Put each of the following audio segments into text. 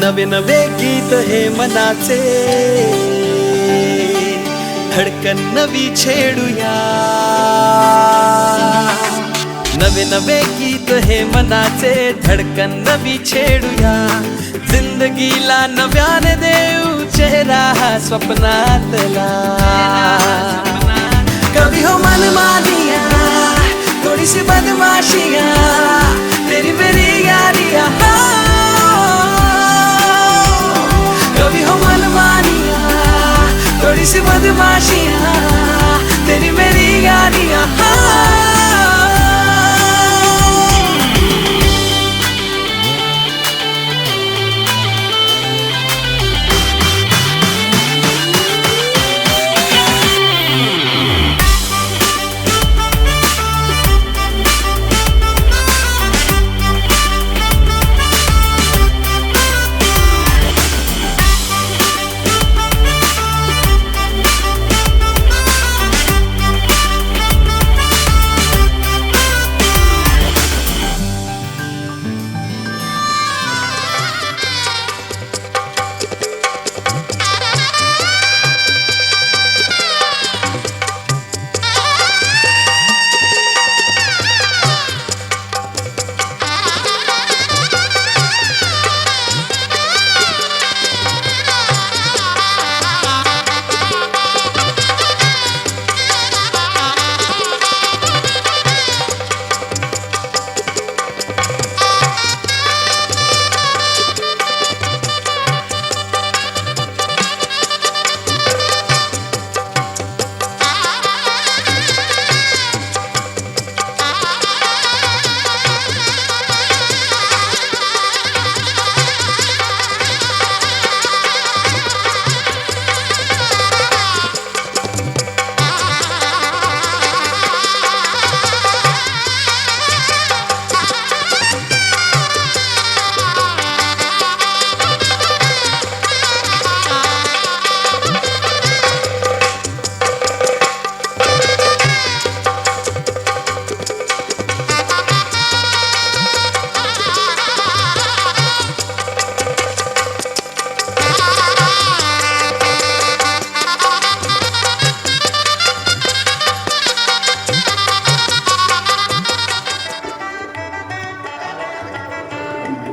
नवे नवे गीत हे मनाचे, धडकन नवी छेडूया. नवे नवे गीत हे मनाचे, धडकन नवी छेडूया. जिंदगीला नव्याने देऊ चेहरा स्वप्नातला. कभी हो मन मानिया थोड़ी सी बदमाशिया, तेरी मेरी यारिया. कभी हो मन मानिया थोड़ी सी बदमाशिया, तेरी मेरी यारिया.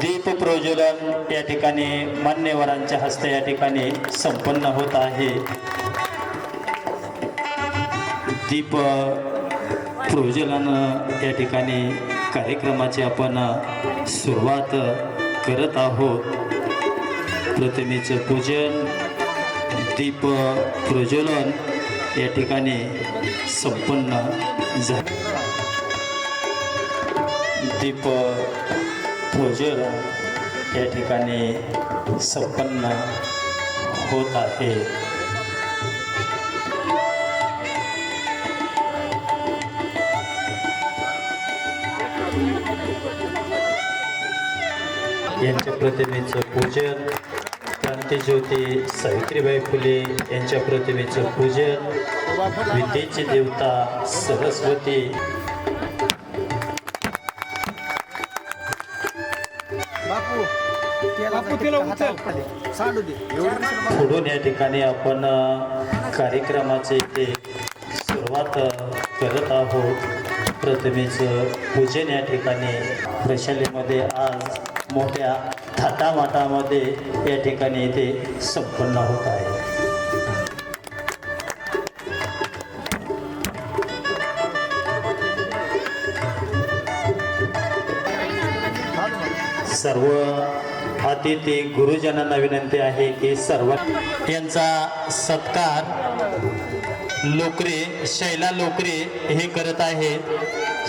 दीप प्रज्वलन या ठिकाणी मान्यवरांच्या हस्ते या ठिकाणी संपन्न होत आहे. दीप प्रज्वलन या ठिकाणी कार्यक्रमाची आपण सुरुवात करत आहोत. प्रतिमेचं पूजन, दीप प्रज्वलन या ठिकाणी संपन्न झाले. दीप प्रज्वलन या ठिकाणी संपन्न होत आहे. यांच्या प्रतिमेचं पूजन, क्रांतिज्योती सावित्रीबाई फुले यांच्या प्रतिमेचं पूजन, विद्येची देवता सरस्वती पुढून या ठिकाणी आपण कार्यक्रमाचे इथे सुरुवात करत आहोत. प्रतिमेचं पूजन या ठिकाणी प्रशालेमध्ये आज मोठ्या थाटामाटामध्ये या ठिकाणी इथे संपन्न होत आहे. सर्व अतिथी गुरुजनांना विनंती आहे की सर्व यांचा सत्कार लोकरे, शैला लोकरे हे करत आहे.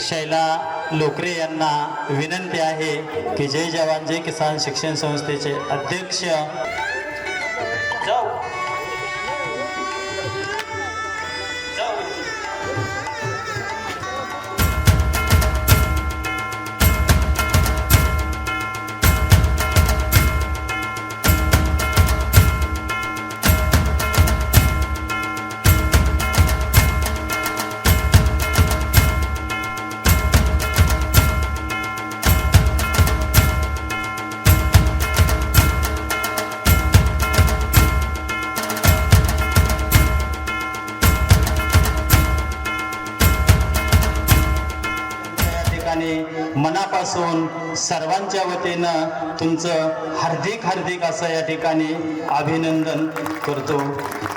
शैला लोकरे यांना विनंती आहे की जय जवान जय किसान शिक्षण संस्थेचे अध्यक्ष मनापासून सर्वांच्या वतीनं तुमचं हार्दिक हार्दिक असं या ठिकाणी अभिनंदन करतो.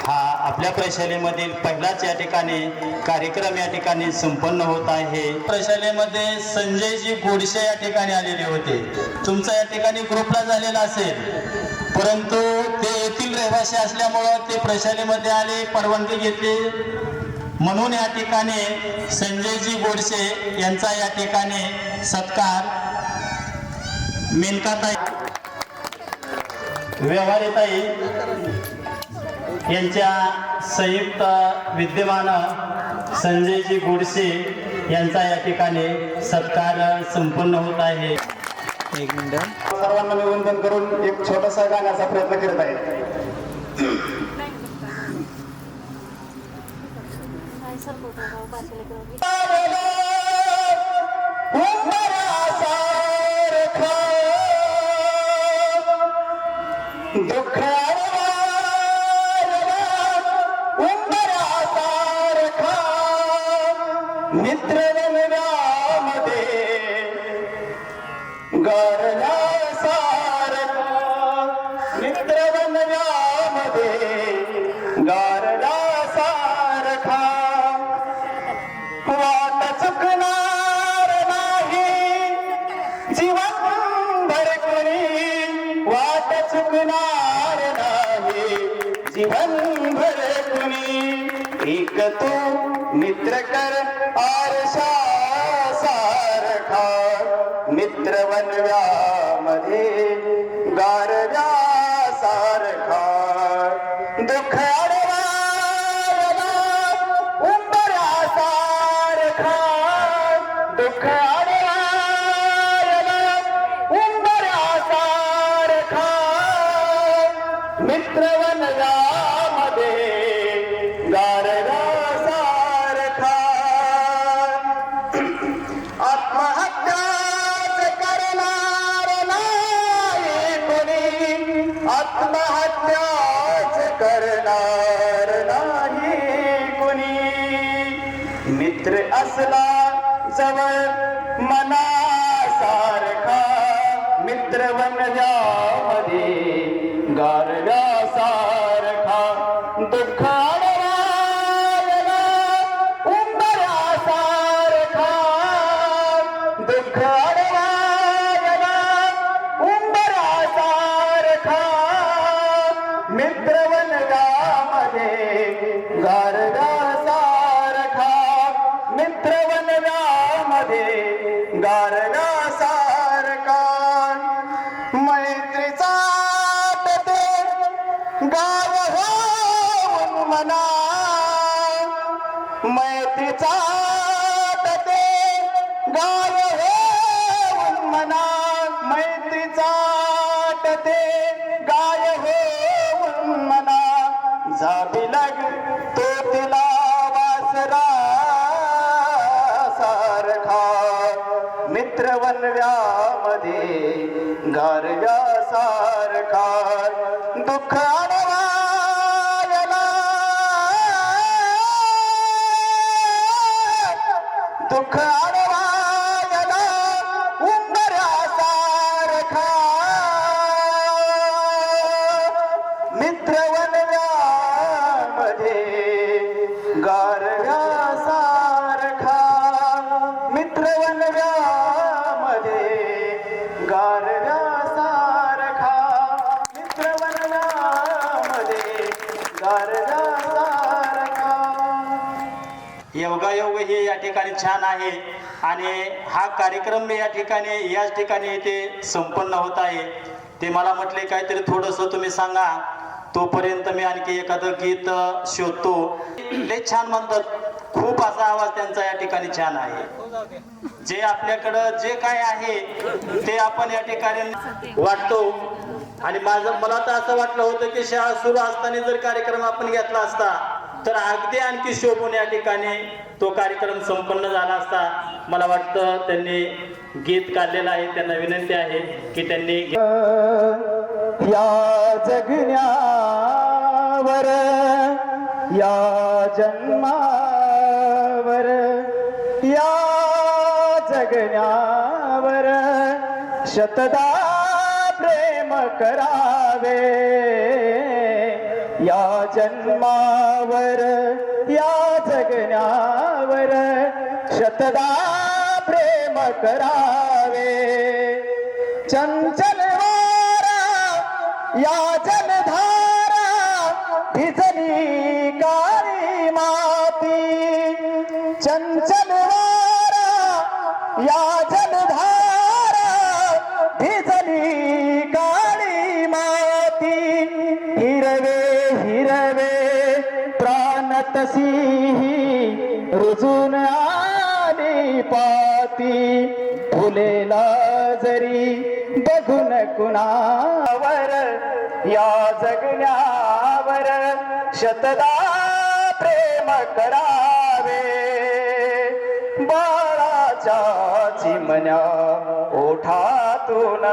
हा आपल्या प्रशालेमधील पहिलाच या ठिकाणी कार्यक्रम या ठिकाणी संपन्न होत आहे. प्रशालेमध्ये संजयजी गोडसे या ठिकाणी आलेले होते. तुमचा या ठिकाणी ग्रुपला झालेला असेल, परंतु ते येथील रहिवासी असल्यामुळं ते प्रशालेमध्ये आले, परवानगी घेतली, म्हणून या ठिकाणी संजयजी गोडसे यांचा या ठिकाणी सत्कार मेनकाताई व्यवहारीताई यांच्या संयुक्त विद्यमानं संजयजी गोडसे यांचा या ठिकाणी सत्कार संपन्न होत आहे. एक मिनिट. सर्वांना मी वंदन करून एक छोटासा गाण्याचा प्रयत्न करत आहे. मित्र मध्ये गारला सारखा, मित्र बनव्यामध्ये गारला सारखा, वाट चुकणार नाही जीवन भरकुणी, वाट चुकणार नाही जीवन भरकुणी. एक तू मित्र कर आरशा सारखा, मित्र बनव्यामध्ये गारव्या सारखा, दुःख अडवायला उंबऱ्या सारखा, दुःख अडवायला उंबऱ्या सारखा, मित्र बनव्यामध्ये गारव्या सारखा. आत्महत्याच करणार नाही कोणी, आत्महत्याच करणार नाही कोणी. मित्र असला जवळ मनासारखा, मित्र बनव्यामध्ये गारव्या सारखा, दुःख अडवायला उंबऱ्या सारखा, दुःख अडवायला उंबऱ्या सारखा, मित्र बनव्यामध्ये गारव्या सारखा, मित्र बनव्यामध्ये गारव्या सारखा. मैत्रीचा गाव होऊन मना, मैत्रीचा गाव होऊन मना, मैत्रीचा गाय होऊन मना, जावी लाग तो तिला वासरा सारखा, मित्र बनव्यामध्ये गारव्या सारखा, दुःख अडवायला, दुःख अडवायला उंबऱ्या सारखा, मित्र बनव्यामध्ये गारव्या सारखा, मित्र बनव्यामध्ये गारव्या सारखा, मित्र बनव्यामध्ये गारव्या सारखा. योगायोग हे या ठिकाणी छान आहे आणि हा कार्यक्रम या ठिकाणी याच ठिकाणी इथे संपन्न होत आहे. ते मला म्हटले काहीतरी थोडंसं तुम्ही सांगा, तोपर्यंत मी आणखी एखादं गीत शोधतो. लय छान म्हणतात, खूप असा आवाज त्यांचा या ठिकाणी छान आहे. जे आपल्याकडं जे काय आहे ते आपण या ठिकाणी वाटतो. आणि मला तर असं वाटलं होतं की शाळा सुरू असताना जर कार्यक्रम आपण घेतला असता तर अगदी आणखी शोभून या ठिकाणी तो कार्यक्रम संपन्न झाला असता. मला वाटतं त्यांनी गीत काढलेलं आहे. त्यांना विनंती आहे की त्यांनी या जगण्यावर, या जन्मावर, या जगण्यावर शतदा प्रेम करावे या जन्मावर या जगण्यावर शतदा प्रेम करावे चंचल वारा या जलधारा भिजली काळी माती चंचल वारा या जलधारा भिजली काळी माती हिरवे हिरवे प्राण तशी रुजून आली पाती फुलेला जरी बघून कुणावर या जगण्यावर शतदा प्रेम करावे बाळाच्या चिमण्या ओठातून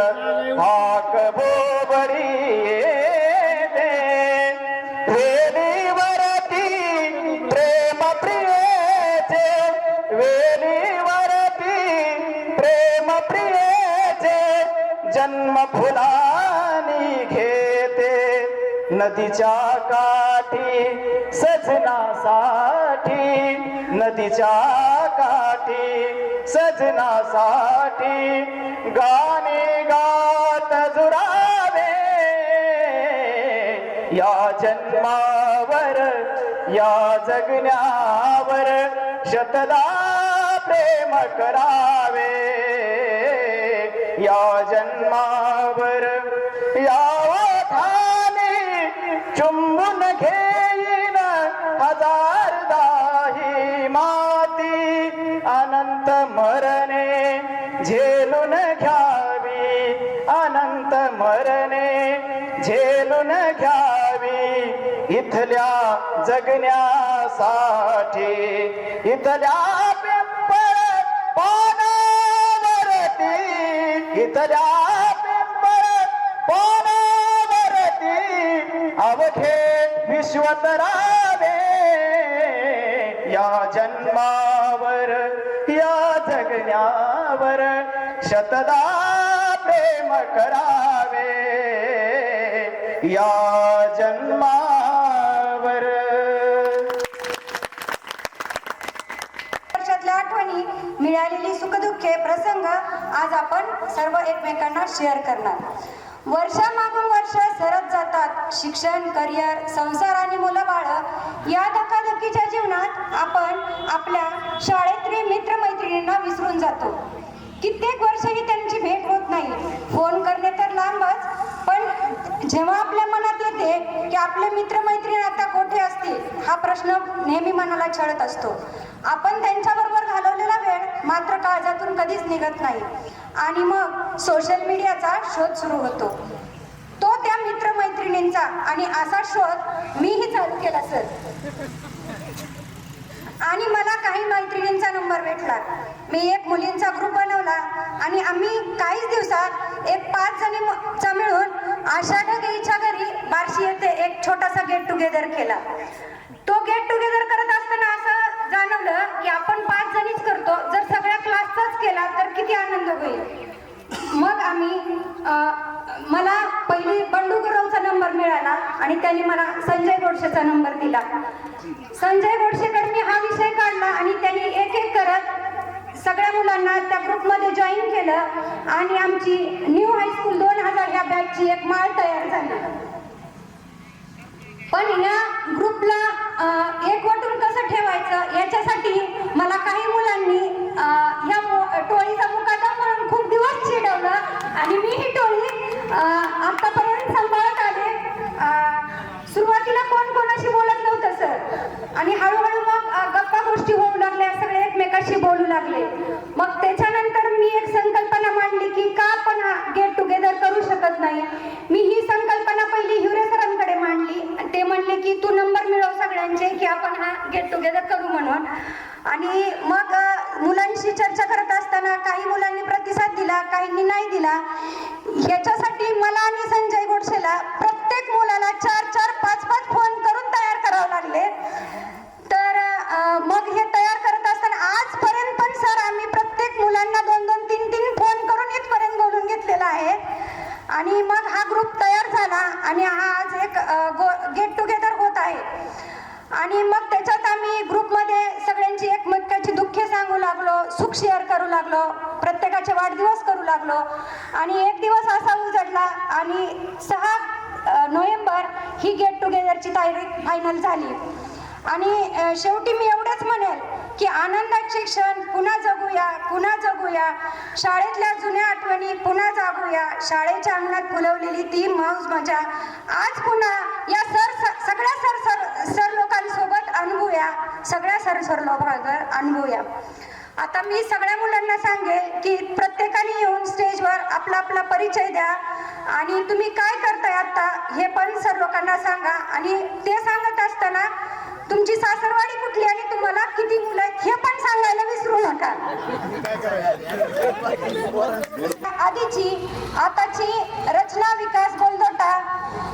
हाक बोबरी येते वेलीवरती प्रेम प्रियेचे वेलीवरती प्रेम प्रियेचे जन्म फुलानी घेते नदीच्या काठी सजनासाठी नदीच्या काठी सजनासाठी गाणे गात जुरावे या जन्मावर या जगण्यावर शतदा प्रेम करावे या जन्मावर या ओठाने चुंबून घेईन हजार दाही माती अनंत मरणे झेलून घ्यावी अनंत मरणे झेलून घ्यावी इथल्या जगण्यासाठी इथल्या पिंपळ पानावरती इथल्या पिंपळ पानावरती अवघे विश्वतरावे या जन्मावर या जगण्यावर शतदा प्रेम करावे या जन्मावर वर्षातल्या आठवणी मिळालेली सुखदुःखे प्रसंग आज आपण सर्व एकमेकांना शेअर करणार वर्षामागून वर्ष सरत जातात शिक्षण करिअर संसार आणि मुलं बाळ या धकाधकीच्या जीवनात आपण आपल्या शाळेतील मित्रमैत्रिणींना विसरून जातो कित्येक वर्षही त्यांची भेट होत नाही फोन करणे तर लांबच पण जेव्हा आपल्या मनात येते की आपले मित्रमैत्रीण आता कोठे असतील हा प्रश्न नेहमी मनाला छळत असतो आपण त्यांच्याबरोबर घालवलेला वेळ मात्र काळजातून कधीच निघत नाही आणि मग सोशल मीडियाचा शोध सुरू होतो तो त्या मित्रमैत्रिणींचा आणि असा शोध मीही चालू केला सर आणि मला काही मैत्रिणींचा नंबर भेटला मी एक मुलींचा ग्रुप बनवला आणि आम्ही काहीच दिवसात एक 5 जणींचा मिळून आशा ढगेच्या घरी बार्शी येथे एक छोटासा गेट टुगेदर केला तो गेट टुगेदर करत असताना असं जाणवलं की आपण 5 जणीच करतो जर सगळ्या क्लासचाच केला तर किती आनंद होईल मग आम्ही मला पहिली बंडू गुरवचा नंबर मिळाला आणि त्यांनी मला संजय गोडसेचा नंबर दिला संजय गोडसेकडे मी हा विषय काढला आणि त्यांनी एक एक करत सगळ्या मुलांना त्या ग्रुपमध्ये जॉईन केलं आणि आमची न्यू हायस्कूल 2000 ह्या बॅचची एक माळ तयार झाली पण या ग्रुपला एकवटून कसं ठेवायचं याच्यासाठी मला काही मुलांनी ह्या टोळीचा मुकादम म्हणून खूप दिवस चिडवलं आणि मी ही टोळी आतापर्यंत सांभाळत आले सुरुवातीला कोण कोणाशी बोलत नव्हतं सर आणि हळूहळू मग गप्पा गोष्टी होऊ लागल्या सगळे एकमेकाशी बोलू लागले मग त्याच्यानंतर मी एक संकल्पना मांडली की का आपण गेट टुगेदर करू शकत नाही मी ही संकल्पना पहिली हिवरे सरांकडे मांडली ते म्हणले की तू नंबर मिळव सगळ्यांचे की आपण हा गेट टुगेदर करू म्हणून आणि मग मुलांशी चर्चा करत असताना काही मुलांनी प्रतिसाद दिला काहींनी नाही दिला ह्याच्यासाठी मला आणि संजय गोडसेला प्रत्येक मुलाला 4-4, 5-5 फोन करून तयार करावं लागले तर मग हे तयार करत असताना आजपर्यंत पण सर आम्ही प्रत्येक मुलांना 2-2, 3-3 फोन करून इथपर्यंत बोलून घेतलेला आणि मग त्याच्यात आम्ही ग्रुपमध्ये सगळ्यांची एकमेकाची दुःखे सांगू लागलो, सुख शेअर करू लागलो, प्रत्येकाचे वाढदिवस करू लागलो. आणि एक दिवस असा उजडला आणि 6 नोव्हेंबर ही गेट टुगेदरची तारीख फायनल झाली. आणि शेवटी मी एवढंच म्हणेल की आनंदाचे क्षण पुन्हा जगूया, पुन्हा जगूया, शाळेतल्या जुन्या आठवणी पुन्हा जागूया, शाळेच्या अंगणात फुलवलेली ती मौज मजा आज पुन्हा या सगळ्या सर लोकांसोबत अनुभवूया, सगळ्या सर लोकांबरोबर अनुभवूया. आता मी सगळ्या मुलांना सांगेल की प्रत्येकाने येऊन स्टेजवर आपला आपला परिचय द्या आणि तुम्ही काय करताय आता हे पण सर लोकांना सांगा. आणि ते सांगत असताना तुमची सासरवाडी कुठली आणि तुम्हाला किती मुलं आहेत हे पण सांगायला विसरू नका. आधीची आताची रचना विकास गोलदोटा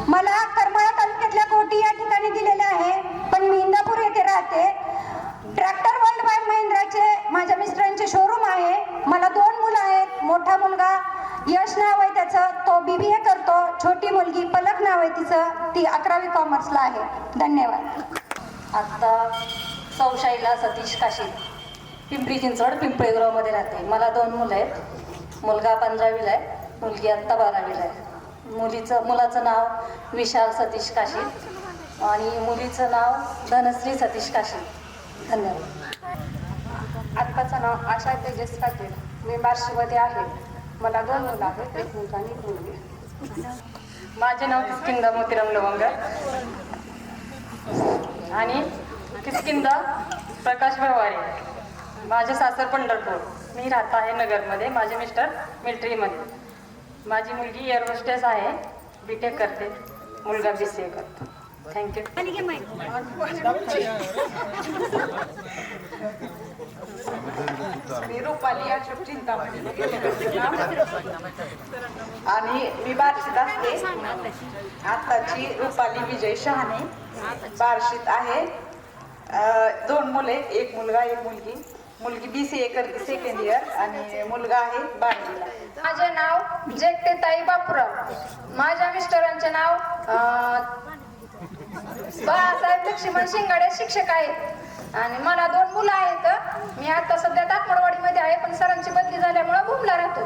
मला करमाळा तालुक्यातल्या कोटी या ठिकाणी दिलेले आहे, पण मी इंदापूर येथे राहते. ट्रॅक्टर वर्ल्ड बाय महिंद्राचे माझ्या मिस्टरांचे शोरूम आहे. मला 2 मुलं आहेत. मोठा मुलगा यश नाव आहे त्याचं, तो BBA करतो. छोटी मुलगी पलक नाव आहे तिचं, ती 11वी कॉमर्सला आहे. धन्यवाद. आत्ता सौशाईला सतीश काशी, पिंपरी चिंचवड पिंपळेगावमध्ये राहते. मला 2 मुलं आहेत. मुलगा 15वीला आहे, मुलगी आत्ता 12वीला आहे. मुलाचं नाव विशाल सतीश काशी आणि मुलीचं नाव धनश्री सतीश काशी. धन्यवाद. आत्ताचं नाव आशा तेजस पाटील. मी बार्शीमध्ये आहे. मला 2 मुलं आहेत, एक मुलगा आणि एक मुलगी. माझे नाव किस्किंदा मोतीराम लवंगर आणि किस्किंदा प्रकाश व्यवहारे. माझे सासर पंढरपूर. मी राहत आहे नगरमध्ये. माझे मिस्टर मिलिटरीमध्ये. माझी मुलगी एअर होस्टेस आहे, BTech करते. मुलगा BCA करतो. थँक्यू. मी रुपाली अशोक चिंतामणी आणि मी बार्शीत असते. आत्ताची रुपाली विजय शहाणे बार्शीत आहे. 2 मुले, एक मुलगा एक मुलगी. मुलगी BCA करते 2nd इयर आणि मुलगा आहे 12वीला. माझे नाव जेकटेताई बापूराव. माझ्या मिस्टरांचे नाव बाळासाहेब लक्ष्मण शिंगाडे, शिक्षक आहेत. आणि मला 2 मुलं आहेत. मी आता सध्या ताकमडवाडीमध्ये आहे, पण सरांची बदली झाल्यामुळे भूमला राहतो.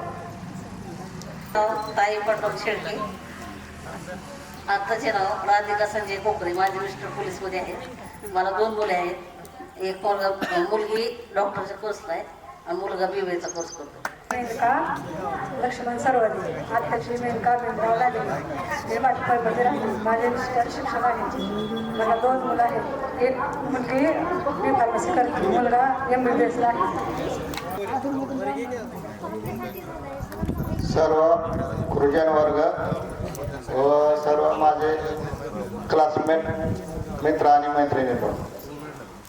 ताई पटोक शेळके. आत्ताचे नाव राधिका संजय कोकरे. माझे मिस्टर पोलीसमध्ये आहेत. मला 2 मुले आहेत. एक मुलगी डॉक्टरच्या कोर्सला आहे आणि मुलगा BBAचा कोर्स करतो. मेनका लक्ष्मण सरवदे. आत्ताची मेनका भीमराव लागले. मी वाटपामध्ये राहते. माझे मिस्टर शिक्षक आहेत. मला 2 मुलं आहेत. एक मुलगी B.Pharmacy करते, मुलगा MBBSला आहे. सर्व गुरुजन वर्ग व सर्व माझे क्लासमेट मित्र आणि मैत्रिणी पण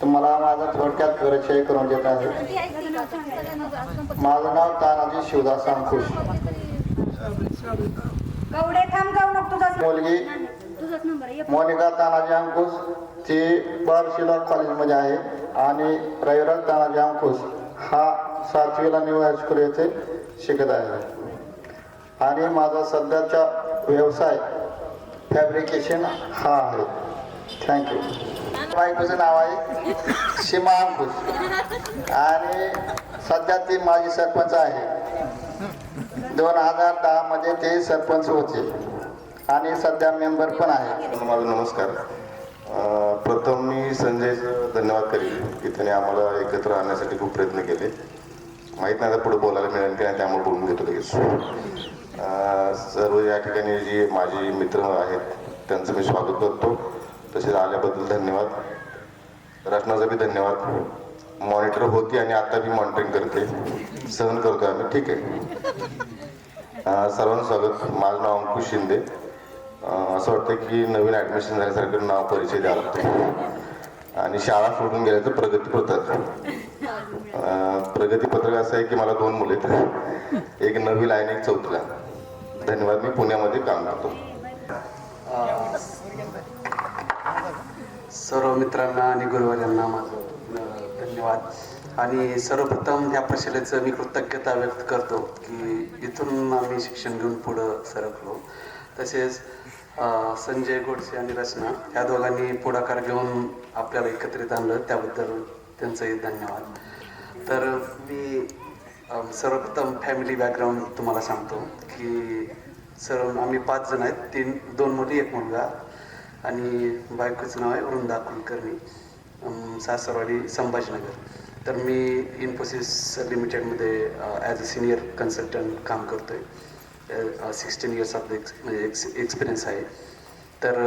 तुम्हाला माझा थोडक्यात परिचय करून देत आहे. माझं नाव तानाजी शिवदास अंकुश. गवडे थांब गाव नको तुझा मुलगी मोनिका तानाजी अंकुश, ती बार्शीला कॉलेजमध्ये आहे. आणि रविराज तानाजी अंकुश हा 7वीला न्यू हायस्कूल येथे शिकत आहे. आणि माझा सध्याचा व्यवसाय फॅब्रिकेशन हा आहे. थँक्यू. बायकोचं नाव आहे सीमा अंकुश आणि सध्या ती माझी सरपंच आहे. 2010 मध्ये ते सरपंच होते आणि सध्या मेंबर पण आहे. माझा नमस्कार. प्रथम मी संजयचं धन्यवाद करेन की त्याने आम्हाला एकत्र आणण्यासाठी खूप प्रयत्न केले. माहीत नाही आता पुढे बोलायला मिळेल की नाही, त्यामुळे बोलून घेतो लगेच. सर्व या ठिकाणी जी माझी मित्र आहेत त्यांचं मी स्वागत करतो. तसेच आल्याबद्दल धन्यवाद. रचनाचा बी धन्यवाद. मॉनिटर होती आणि आता बी मॉनिटरिंग करते, सहन करतो आम्ही. ठीक आहे. सर्वांचं स्वागत. माझं नाव अंकुश शिंदे. असं वाटतं की नवीन ॲडमिशन झाल्यासारखं नाव परिचय द्यावा लागतो आणि शाळा सोडून गेल्या तर प्रगतीपत्रक. प्रगतीपत्रक असं आहे की मला 2 मुले आहेत, एक 9वीला आणि एक 4थीला. धन्यवाद. मी पुण्यामध्ये काम करतो. सर्व मित्रांना आणि गुरुवार्यांना माझं धन्यवाद. आणि सर्वप्रथम ह्या परिषदेचं मी कृतज्ञता व्यक्त करतो की इथून आम्ही शिक्षण घेऊन पुढं सरकलो. तसेच संजय गोडसे आणि रचना ह्या दोघांनी पुढाकार घेऊन आपल्याला एकत्रित आणलं, त्याबद्दल त्यांचंही धन्यवाद. तर मी सर्वप्रथम फॅमिली बॅकग्राऊंड तुम्हाला सांगतो की आम्ही 5 जण आहेत, 2 मुली 1 मुलगा आणि बायकोचं नाव आहे वृंदा कुलकर्णी, सासरवाडी संभाजीनगर. तर मी इन्फोसिस लिमिटेडमध्ये ॲज अ सिनियर कन्सल्टंट काम करतो आहे. 16 इयर्स ऑफ म्हणजे एक्सपिरियन्स आहे. तर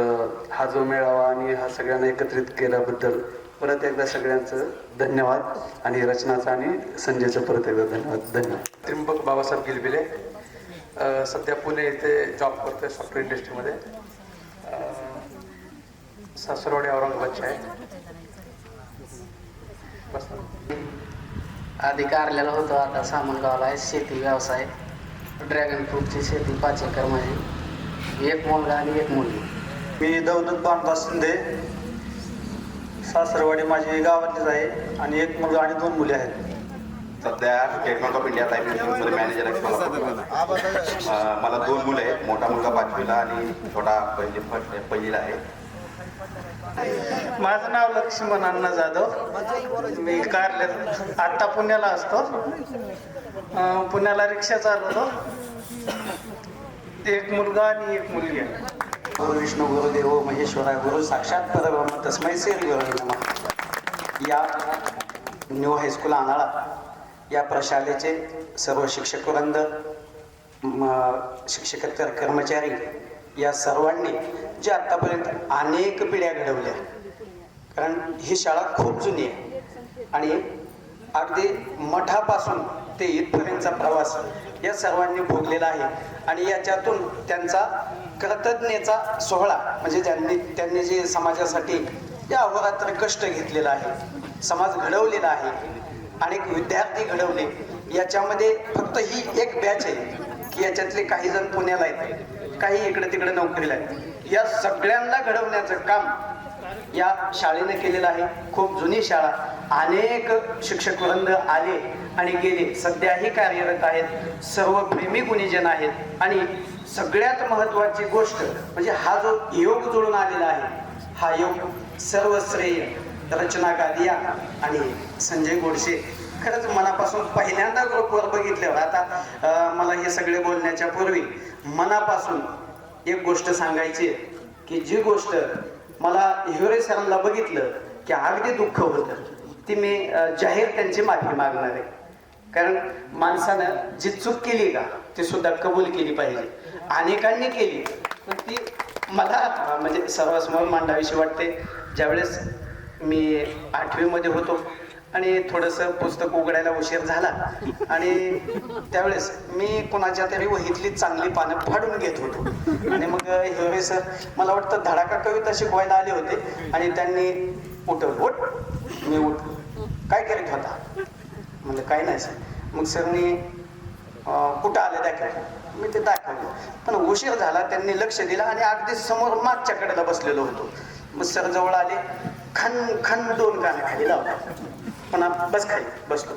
हा जो मेळावा आणि हा सगळ्यांना एकत्रित केल्याबद्दल परत एकदा सगळ्यांचं धन्यवाद आणि रचनाचं आणि संजयचं परत एकदा धन्यवाद. त्रिंबक बाबासाहेब गिलबिले, सध्या पुणे येथे जॉब करतोय सॉफ्टवेअर इंडस्ट्रीमध्ये. सासरवाडी औरंगाबादचे आहे. बस आधी कारल्याला होतो, आता सामनगावला आहे. शेती व्यवसाय, ड्रॅगन फ्रूटची शेती 5 एकर माझी, 1 मुलगा आणि 1 मुलगी. मी दौलत बांधदास शिंदे, सासरवाडी माझी गावातलीच आहे आणि 1 मुलगा आणि 2 मुली आहेत. सध्या state bank of India life इन्शुरन्समध्ये मॅनेजर आहे. मला 2 मुलं आहेत, मोठा मुलगा 5वीला आणि छोटा पहिलीला आहे. माझं नाव लक्ष्मण अण्णा जाधव, मी कारल्यात आत्ता पुण्याला असतो. पुण्याला रिक्षा चालवतो. 1 मुलगा आणि 1 मुलगी आहे. गुरु विष्णू गुरुदेव महेश्वरा गुरु साक्षात परब्रह्म तस्मै श्री गुरवे नमः. या न्यू हायस्कूल आंधळा या प्रशालेचे सर्व शिक्षक वृंद, शिक्षकेतर कर्मचारी या सर्वांनी जे आत्तापर्यंत अनेक पिढ्या घडवल्या, कारण ही शाळा खूप जुनी आहे आणि अगदी मठापासून ते इथपर्यंतचा प्रवास या सर्वांनी भोगलेला आहे आणि याच्यातून त्यांचा कृतज्ञतेचा सोहळा म्हणजे त्यांनी जे समाजासाठी या अहोरात्र कष्ट घेतलेला आहे, समाज घडवलेला आहे, अनेक विद्यार्थी घडवले. याच्यामध्ये फक्त ही एक बॅच आहे की याच्यातले काही जण पुण्याला आहेत, काही इकडे तिकडे नोकरीला आहेत. या सगळ्यांना घडवण्याचं काम या शाळेने केलेलं आहे. खूप जुनी शाळा, अनेक शिक्षक वृंद आले आणि गेले, सध्याही कार्यरत आहेत. सर्व प्रेमी गुणीजन आहेत आणि सगळ्यात महत्त्वाची गोष्ट म्हणजे हा जो योग जुळून आलेला आहे, हा योग सर्व श्रेय रचना गादिया आणि संजय गोडसे. खरंच मनापासून पहिल्यांदा ग्रुपवर बघितल्यावर, आता मला हे सगळे बोलण्याच्या पूर्वी मनापासून एक गोष्ट सांगायची आहे की जी गोष्ट मला हिवरे सरांना बघितलं की अगदी दुःख होतं, ती मी जाहीर त्यांची माफी मागणार आहे. कारण माणसानं जी चूक केली का ती सुद्धा कबूल केली पाहिजे. अनेकांनी केली पण ती मला म्हणजे सर्वांसमोर मांडावीशी वाटते. ज्यावेळेस मी 8वीमध्ये होतो आणि थोडंसं पुस्तक उघडायला उशीर झाला आणि त्यावेळेस मी कोणाच्या तरी वहीतली चांगली पानं फाडून घेत होतो आणि मग हिवरे सर मला वाटतं धडाका कविता शिकवायला आले होते आणि त्यांनी उठवलं, उठ. मी उठ, काय करीत होता? म्हणजे काय नाही सर. मग सरनी कुठं आले दाखवलं, मी ते दाखवलं पण उशीर झाला. त्यांनी लक्ष दिलं आणि अगदी समोर मागच्या कडेला बसलेलो होतो. मग सर जवळ आले, खन खन 2 कानं खाली लावला, पुन्हा बस खाली बसलो.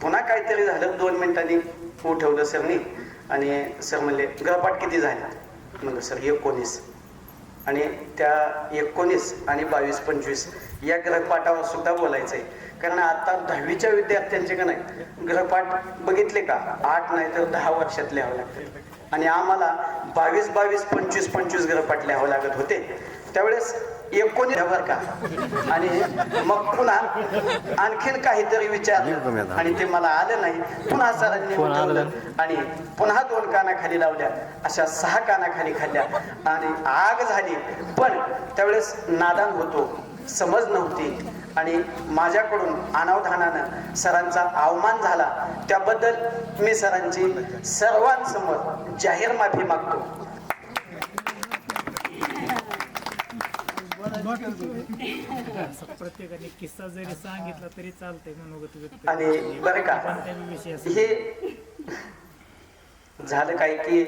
पुन्हा काहीतरी झालं, 2 मिनिटांनी उठवलं सरनी आणि सर म्हणले ग्रहपाठ किती झाले? म्हणलं सर 19. आणि त्या 19 आणि 22-25 या ग्रहपाठावर सुद्धा बोलायचं आहे. कारण आता 10वीच्या विद्यार्थ्यांचे का नाही ग्रहपाठ बघितले का 8 नाही तर 10 वर्षात लिहावं लागतं आणि आम्हाला 22, 25 ग्रहपाठ लिहावं लागत होते. त्यावेळेस 19 बर का. आणि मग पुन्हा आणखीन काहीतरी विचारलं आणि ते मला आलं नाही. पुन्हा सरांनी उठवलं आणि पुन्हा 2 काना खाली लावल्या, अशा 6 काना खाली खाल्ल्या आणि आग झाली. पण त्यावेळेस नादान होतो, समज नव्हती आणि माझ्याकडून अनावधानानं सरांचा अवमान झाला. त्याबद्दल मी सरांची सर्वांसमोर जाहीर माफी मागतो. प्रत्येकाने किस्सा जरी सांगितला तरी चालतंय मनोगत व्यक्त. आणि बरं का हे झालं काय की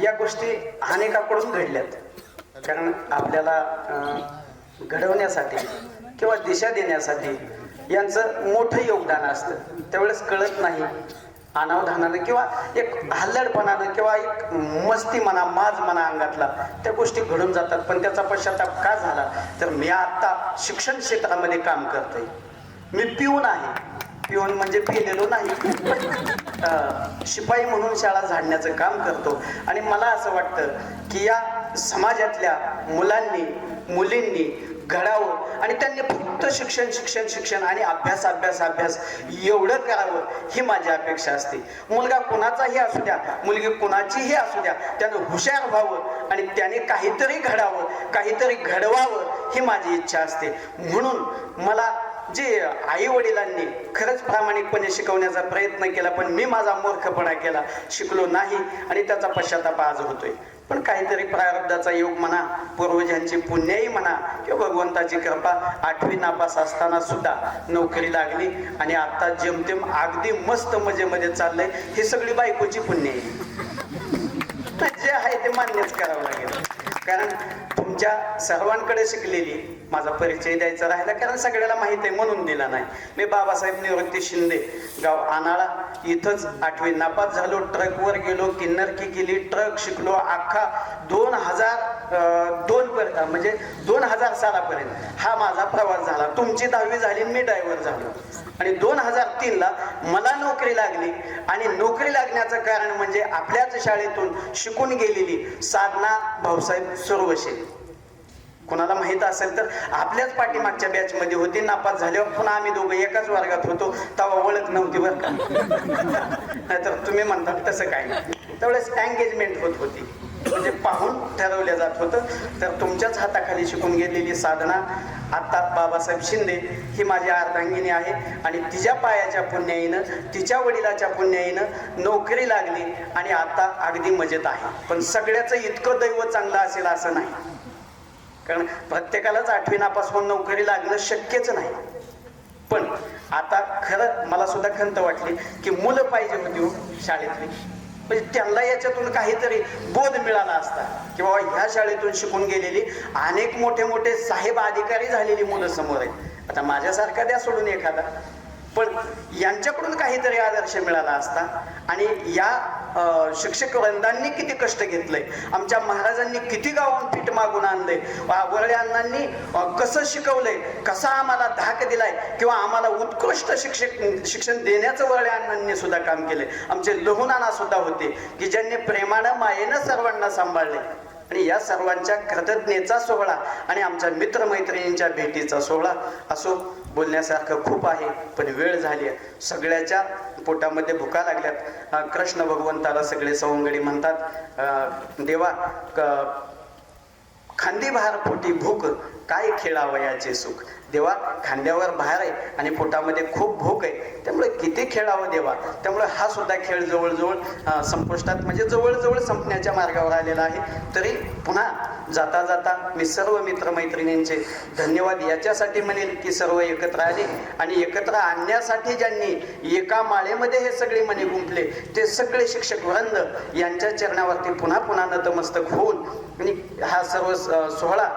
या गोष्टी अनेकाकडून घडल्यात. कारण आपल्याला घडवण्यासाठी किंवा दिशा देण्यासाठी यांचं मोठं योगदान असतं. त्यावेळेस कळत नाही अनावधानानं किंवा एक हल्लडपणानं किंवा एक मस्ती म्हणा, माज म्हणा अंगातला, त्या गोष्टी घडून जातात. पण त्याचा पश्चाताप का झाला तर मी आता शिक्षण क्षेत्रामध्ये काम करतोय. मी पिऊन आहे. पिऊन म्हणजे पिलेलो नाही, शिपाई म्हणून शाळा झाडण्याचं काम करतो. आणि मला असं वाटतं की या समाजातल्या मुलांनी मुलींनी घडावं आणि त्यांनी फक्त शिक्षण शिक्षण शिक्षण आणि अभ्यास अभ्यास अभ्यास एवढं करावं ही माझी अपेक्षा असते. मुलगा कुणाचाही असू द्या, मुलगी कुणाचीही असू द्या, त्यानं हुशार व्हावं आणि त्याने काहीतरी घडावं, काहीतरी घडवावं ही माझी इच्छा असते. म्हणून मला जे आई वडिलांनी खरंच प्रामाणिकपणे शिकवण्याचा प्रयत्न केला, पण मी माझा मूर्खपणा केला, शिकलो नाही आणि त्याचा पश्चाताप आज होतोय. पण काहीतरी प्रारब्धाचा योग म्हणा, पूर्वजांची पुण्याई म्हणा किंवा भगवंताची कृपा, 8वी नापास असताना सुद्धा नोकरी लागली आणि आता जेमतेम अगदी मस्त मजेमध्ये चाललंय. ही सगळी बायकोची पुण्याई. जे आहे ते मान्यच करावं लागेल. कारण तुमच्या सर्वांकडे शिकलेली, माझा परिचय द्यायचा राहिला कारण सगळ्याला माहित आहे म्हणून दिला नाही. मी बाबासाहेब निवृत्ती शिंदे, गाव आनाळा, इथंच 8वी नापास झालो. ट्रकवर गेलो, किन्नरकी केली, ट्रक शिकलो. अख्खा 2002 पर्यंत म्हणजे 2000 सालापर्यंत हा माझा प्रवास झाला. तुमची 10वी झाली, मी ड्रायव्हर झालो. आणि 2003ला मला नोकरी लागली. आणि नोकरी लागण्याचं कारण म्हणजे आपल्याच शाळेतून शिकून गेलेली साधना भाऊसाहेब सुरवशे. कोणाला माहित असेल तर आपल्याच पाठीमागच्या बॅच मध्ये होती. नापास झाल्यावर पुन्हा आम्ही दोघं एकाच वर्गात होतो. तेव्हा ओळख नव्हती बरं का. नाहीतर तुम्ही म्हणतात तसं काय नाही. त्यावेळेस एंगेजमेंट होत होती, म्हणजे पाहून ठरवलं जात होतं. तर तुमच्याच हाताखाली शिकून गेलेली साधना आता बाबासाहेब शिंदे ही माझी अर्धांगिनी आहे. आणि तिच्या पायाच्या पुण्याईनं, तिच्या वडिलाच्या पुण्याईनं नोकरी लागली आणि आता अगदी मजेत आहे. पण सगळ्याचं इतकं दैव चांगलं असेल असं नाही, कारण प्रत्येकालाच 8वी नापास होऊन नोकरी लागणं शक्यच नाही. पण आता खरं मला सुद्धा खंत वाटली की मुलं पाहिजे होती शाळेतली, म्हणजे त्यांना याच्यातून काहीतरी बोध मिळाला असता की बाबा ह्या शाळेतून शिकून गेलेली अनेक मोठे मोठे साहेब अधिकारी झालेली मुलं समोर आहेत. आता माझ्यासारखा द्या सोडून एखादा, पण यांच्याकडून काहीतरी आदर्श मिळाला असता. आणि या शिक्षक वृंदांनी किती कष्ट घेतलंय, आमच्या महाराजांनी किती गावून पीठ मागून आणलंय, वरळे अण्णांनी कसं शिकवलंय, कसा आम्हाला धाक दिलाय किंवा आम्हाला उत्कृष्ट शिक्षण देण्याचं वरळे अण्णांनी सुद्धा काम केलंय. आमचे लहुनाना सुद्धा होते की ज्यांनी प्रेमानं मायेनं सर्वांना सांभाळले. आणि या सर्वांच्या कृतज्ञतेचा सोहळा आणि आमच्या मित्रमैत्रिणींच्या भेटीचा सोहळा असो. बोलण्यासारखं खूप आहे पण वेळ झाली आहे. सगळ्याच्या पोटामध्ये भुका लागल्यात. कृष्ण भगवंताला सगळे सवंगडी म्हणतात, देवा खांदी भार पोटी भूक, काय खेळावयाचे सुख. देवा खांद्यावर भार आहे आणि पोटामध्ये खूप भूक आहे, त्यामुळे किती खेळावं देवा. त्यामुळे हा सुद्धा खेळ जवळजवळ संपुष्टात म्हणजे जवळजवळ संपण्याच्या मार्गावर आलेला आहे. तरी पुन्हा जाता जाता मी सर्व मित्रमैत्रिणींचे धन्यवाद याच्यासाठी म्हणेल की सर्व एकत्र आले आणि एकत्र आणण्यासाठी ज्यांनी एका माळेमध्ये हे सगळे मने गुंफले ते सगळे शिक्षक वृंद यांच्या चरणावरती पुन्हा पुन्हा नतमस्तक होऊन आणि हा सर्व सोहळा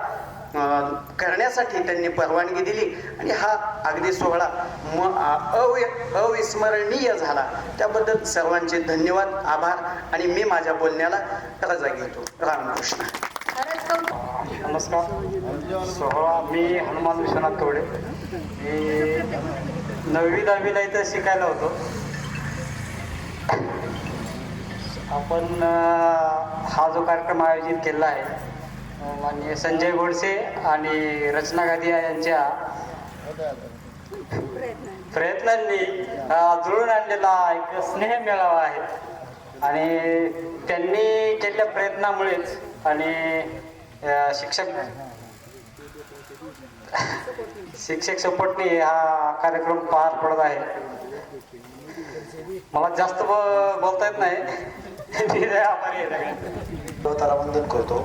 करण्यासाठी त्यांनी परवानगी दिली. आणि हा अगदी सोहळा अविस्मरणीय झाला. त्याबद्दल सर्वांचे धन्यवाद, आभार. आणि मी माझ्या बोलण्याला रजा घेतो. रामकृष्ण. नमस्कार. सोहळा मी हनुमान विश्वनाथ कवडे. मी 9वी 10वीला इथं शिकायला होतो. आपण हा जो कार्यक्रम आयोजित केला आहे माननीय संजय गोडसे आणि रचना गादिया यांच्या प्रयत्नांनी जुळून आणलेला एक स्नेह मेळावा आहे. आणि त्यांनी केलेल्या प्रयत्नामुळेच आणि शिक्षक सपोर्टने हा कार्यक्रम पार पडत आहे. मला जास्त बोलता येत नाही. आभारी आहे. त्याला वंदन करतो.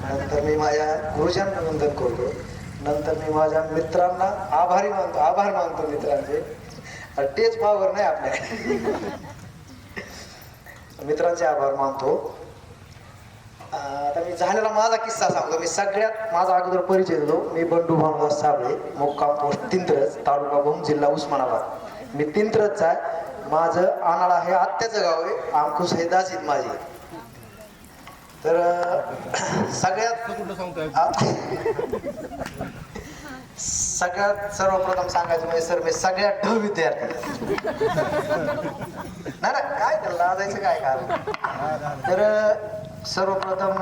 नंतर मी माझ्या गुरुजनांना वंदन करतो. नंतर मी माझ्या मित्रांना आभार मानतो मित्रांचे. तेच पावर नाही आपल्या मित्रांचे आभार मानतो. आता मी झालेला माझा किस्सा सांगतो. मी सगळ्यात माझा अगोदर परिचय देतो. मी बंडू भानुदास साबळे, मुक्काम पोस्ट तिंत्रज, तालुका भूम, जिल्हा उस्मानाबाद. मी तिंत्रजचा माझं आनाळा हे आत्याचं गाव आहे, अंकुश हे दाजीत माझे. तर सगळ्यात सर्वप्रथम सांगायचं म्हणजे सर मी सगळ्यात ढ विद्यार्थी. नाही ना काय त्याला लाजायचं काय कारण. तर सर्वप्रथम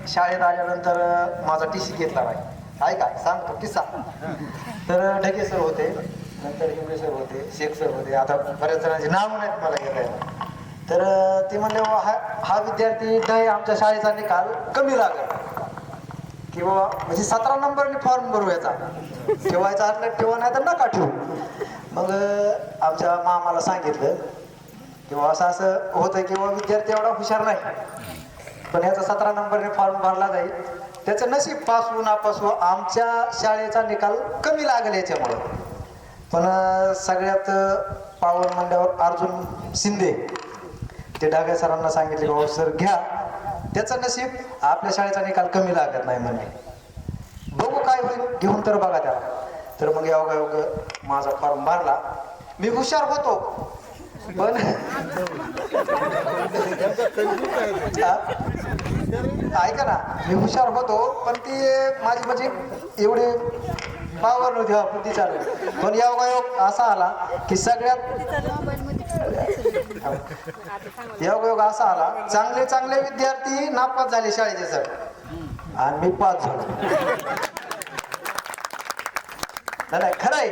शाळेत आल्यानंतर माझा टीसी घेतला नाही. ऐका सांगतो किस्सा. तर ढगे सर होते, नंतर हिमरे सर होते, शेख सर होते, आता बऱ्याच जणांची नाव नाहीत मला घेता येणार. तर ते म्हणले हा विद्यार्थी ढ आमच्या शाळेचा निकाल कमी लागेल किंवा म्हणजे 17 नंबरने फॉर्म भरू याचा, ठेवायचा असलं ठेवा नाही तर नका ठेवू. मग आमच्या मामाला सांगितलं किंवा असं होतं किंवा विद्यार्थी एवढा हुशार नाही, पण याचा 17 नंबरने फॉर्म भरला जाईल. त्याचं नशीब पासू नापासू आमच्या शाळेचा निकाल कमी लागेल याच्यामुळं. पण सगळ्यात पावर मंडळावर अर्जुन शिंदे ते ढागे सरांना सांगितले की सर घ्या, त्याचं नशीब आपल्या शाळेचा निकाल कमी लागत नाही म्हणे, बघू काय होईल, घेऊन तर बघा त्याला. तर मग योगायोग माझा फॉर्म भरला. मी हुशार होतो पण ऐका ना, मी हुशार होतो पण ती माझी म्हणजे एवढी पावर नव्हती पण ती चालू. पण योगायोग असा आला की योगायोग असा आला, चांगले चांगले विद्यार्थी नापास झाले शाळेचे सर, आणि मी पास झालो. नाही खरं आहे,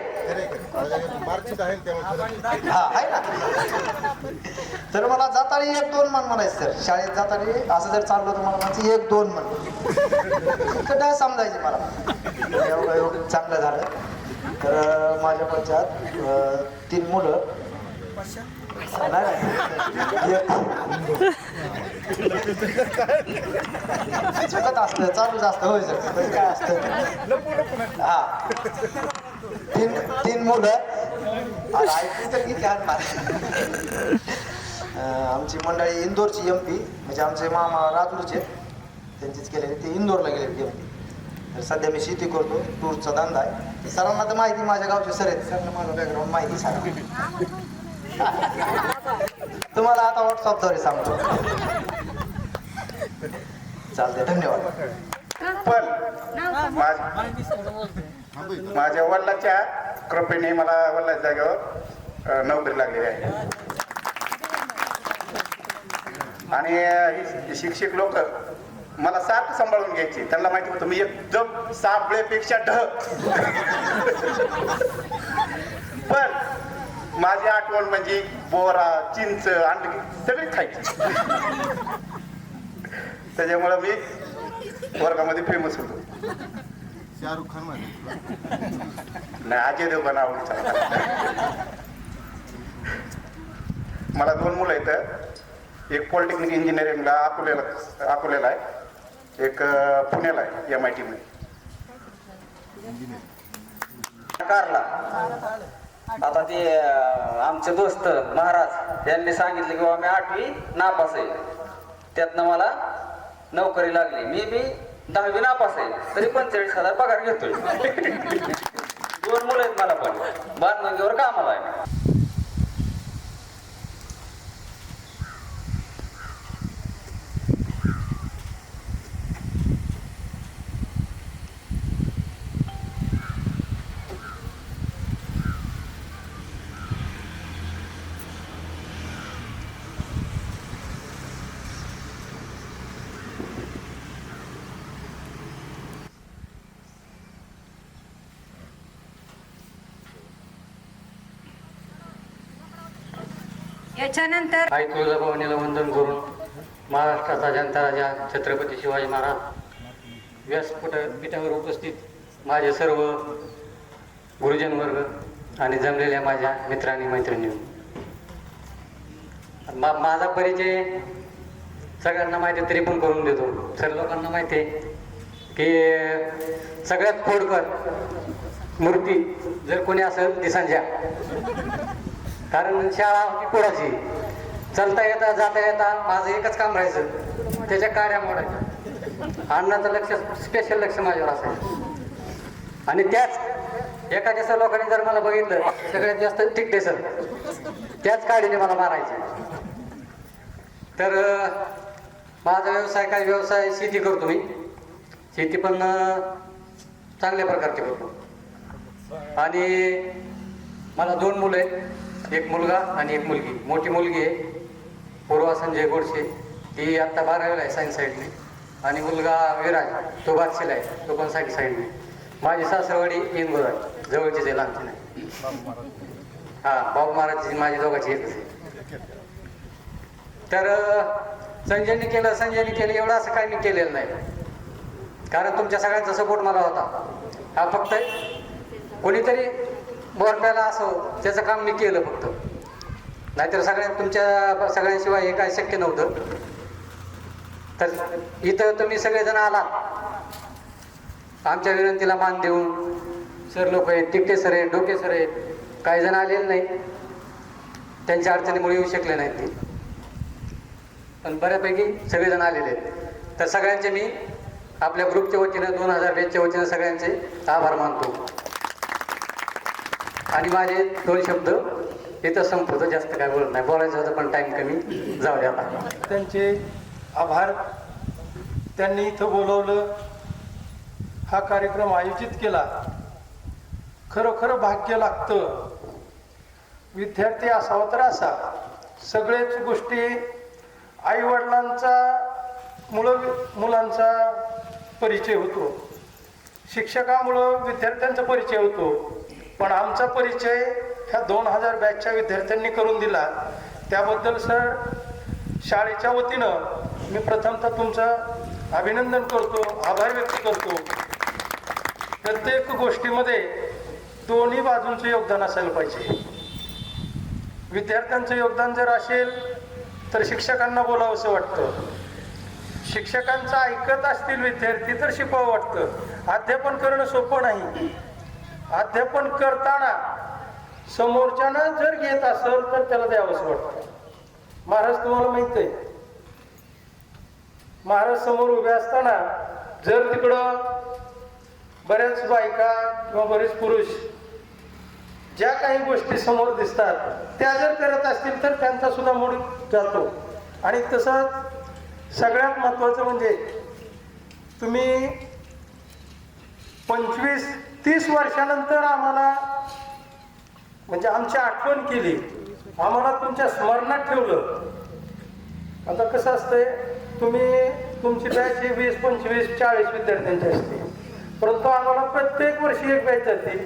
हा आहे ना. तर मला जाताना 1-2 मन म्हणायचं सर, शाळेत जाताना असं जर चाललो तर मला म्हणायचं 1-2 मन, काय समजायचे मला. एवढं चांगलं झालं. तर माझ्या पंचायत 3 मुलं चुकत असतं, चालूच असतं. होय सर, काय असतं. हा 3 मुलं ऐकून तर किती आमची मंडळी इंदोरची MP, म्हणजे आमचे मामा राजूरचे त्यांचीच केलेली, ते इंदोरला गेले MP. तर सध्या मी शेती करतो, टूरचा धंदा आहे. सरांना तर माहिती, माझ्या गावचे सर आहेत, सरांना माझं बॅकग्राऊंड माहिती सांगा. तुम्हाला आता व्हॉट्सअपद्वारे सांगतो. चालते, धन्यवाद. पण माझ्या वडिलांच्या कृपेने मला वडिलांच्या जागेवर नोकरी लागलेली आहे. आणि ही शिक्षक लोक मला सारखं सांभाळून घ्यायची. त्यांना माहिती होतं मी एकदम सापळेपेक्षा पण माझी आठवण म्हणजे बोरा, चिंच, अंडकी सगळी खायची. त्याच्यामुळं मी वर्गामध्ये फेमस होतो. शाहरुख खान नाही, अजय देवगण आवडीचा. मला 2 मुलं आहेत. एक पॉलिटेक्निक इंजिनिअरिंगला अकोल्याला आहे, एक पुण्याला आहे MIT मध्ये. आता ते आमचे दोस्त महाराज यांनी सांगितले की बाबा मी 8वी नापास आहे, त्यातनं मला नोकरी लागली. मी बी 10वी नापास आहे, तरी 45,000 पगार घेतोय. 2 मुलं आहेत मला, पण बांधणीवर कामाला आहे. याच्यानंतर आई तुळजाभवानीला वंदन करून महाराष्ट्राचा जनता राजा छत्रपती शिवाजी महाराज व्यासपीठावर उपस्थित माझे सर्व गुरुजन वर्ग आणि जमलेल्या माझ्या मित्रांनी मैत्रिणी, माझा परिचय सगळ्यांना माहिती तरी पण करून देतो. सर्व लोकांना माहिती आहे की सगळ्यात खोडकर मूर्ती जर कोणी असेल ती संध्या. कारण शाळा होती कोणाची, चलता येता जाता येता माझं एकच काम राहायचं, त्याच्या कार्यामुळे अण्णाचं लक्ष, स्पेशल लक्ष माझ्यावर असायचं. आणि त्याच एखाद्या लोकांनी जर मला बघितलं सगळ्यात जास्त ठीक आहे सर, त्याच काडीने मला मारायचं. तर माझा व्यवसाय काय, व्यवसाय शेती करतो मी. शेती पण चांगल्या प्रकारची करतो. आणि मला 2 मुलं आहेत, एक मुलगा आणि एक मुलगी. मोठी मुलगी आहे पूर्वा संजय गोडसे, ती आत्ता 12वीला आहे सायन्स साईडने. आणि मुलगा विराज, तो बारशीला आहे, तो पण साईडने. माझी सासरवाडी इंदूर आहे, जवळचीच आहे, लांबची नाही. हां, बाबू महाराजची माझी दोघांची एकच आहे. तर संजयने केलं एवढं असं काही मी केलेलं नाही, कारण तुमच्या सगळ्यांचा सपोर्ट मला होता. हा फक्त कोणीतरी बोरप्याला असं त्याचं काम मी केलं फक्त, नाहीतर तुमच्या सगळ्यांशिवाय हे काय शक्य नव्हतं. तर इथं तुम्ही सगळेजण आला, आमच्या विनंतीला मान देऊन. सर लोक आहेत, तिकटे सर आहेत, डोके सर आहेत, काही जण आलेले नाही, त्यांच्या अडचणीमुळे येऊ शकले नाहीत ते, पण बऱ्यापैकी सगळेजण आलेले आहेत. तर सगळ्यांचे मी आपल्या ग्रुपच्या वतीनं 2000 बॅचच्या वतीनं सगळ्यांचे आभार मानतो. आणि माझे 2 शब्द इथं संपवतो, जास्त काय बोलत नाही. बोलायचं होतं पण टाईम कमी, जाऊ द्या आता. त्यांचे आभार. त्यांनी इथं बोलवलं, हा कार्यक्रम आयोजित केला. खरोखर भाग्य लागतं. विद्यार्थी असावा तर असा, सगळेच गोष्टी आईवडिलांचा मुलांचा परिचय होतो, शिक्षकामुळं विद्यार्थ्यांचा परिचय होतो. पण आमचा परिचय ह्या 2000 बॅचच्या विद्यार्थ्यांनी करून दिला. त्याबद्दल सर, शाळेच्या वतीनं मी प्रथमतः तुमचं अभिनंदन करतो, आभार व्यक्त करतो. प्रत्येक गोष्टीमध्ये दोन्ही बाजूंचं योगदान असायला पाहिजे. विद्यार्थ्यांचं योगदान जर असेल तर शिक्षकांना बोलावंसं वाटतं, शिक्षकांचं ऐकत असतील विद्यार्थी तर शिकवावं वाटतं. अध्यापन करणं सोपं नाही. अध्यापन करताना समोरच्यानं जर घेत असेल तर त्याला द्यावंसं वाटतं. महाराज तुम्हाला माहित आहे, महाराज समोर उभे असताना जर तिकडं बऱ्याच बायका किंवा बरेच पुरुष ज्या काही गोष्टी समोर दिसतात त्या जर करत असतील तर त्यांचा सुद्धा मूड जातो. आणि तसंच सगळ्यात महत्त्वाचं म्हणजे तुम्ही 25-30 वर्षानंतर आम्हाला म्हणजे आमची आठवण केली, आम्हाला तुमच्या स्मरणात ठेवलं. आता कसं असतंय, तुमची बॅच ही 20, 25, 40 विद्यार्थ्यांची असते, परंतु आम्हाला प्रत्येक वर्षी एक बॅच जाते.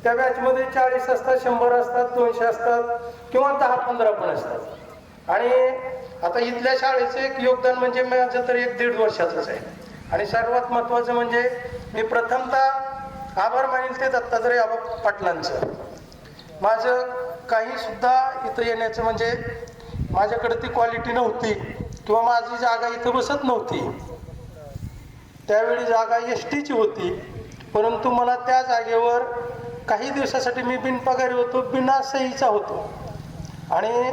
त्या बॅचमध्ये 40 असतात, 100 असतात, 200 असतात किंवा 10-15 पण असतात. आणि आता इथल्या शाळेचं एक योगदान म्हणजे माझं तर 1-1.5 वर्षाचंच आहे. आणि सर्वात महत्त्वाचं म्हणजे मी प्रथमतः आभार मानेल ते दत्तात्रय आबा पाटलांचं. माझं काही सुद्धा इथं येण्याचं म्हणजे माझ्याकडे ती क्वालिटी नव्हती किंवा माझी जागा इथं बसत नव्हती. त्यावेळी जागा एसटीची होती, परंतु मला त्या जागेवर काही दिवसासाठी मी बिनपगारी होतो, बिना सहीचा होतो. आणि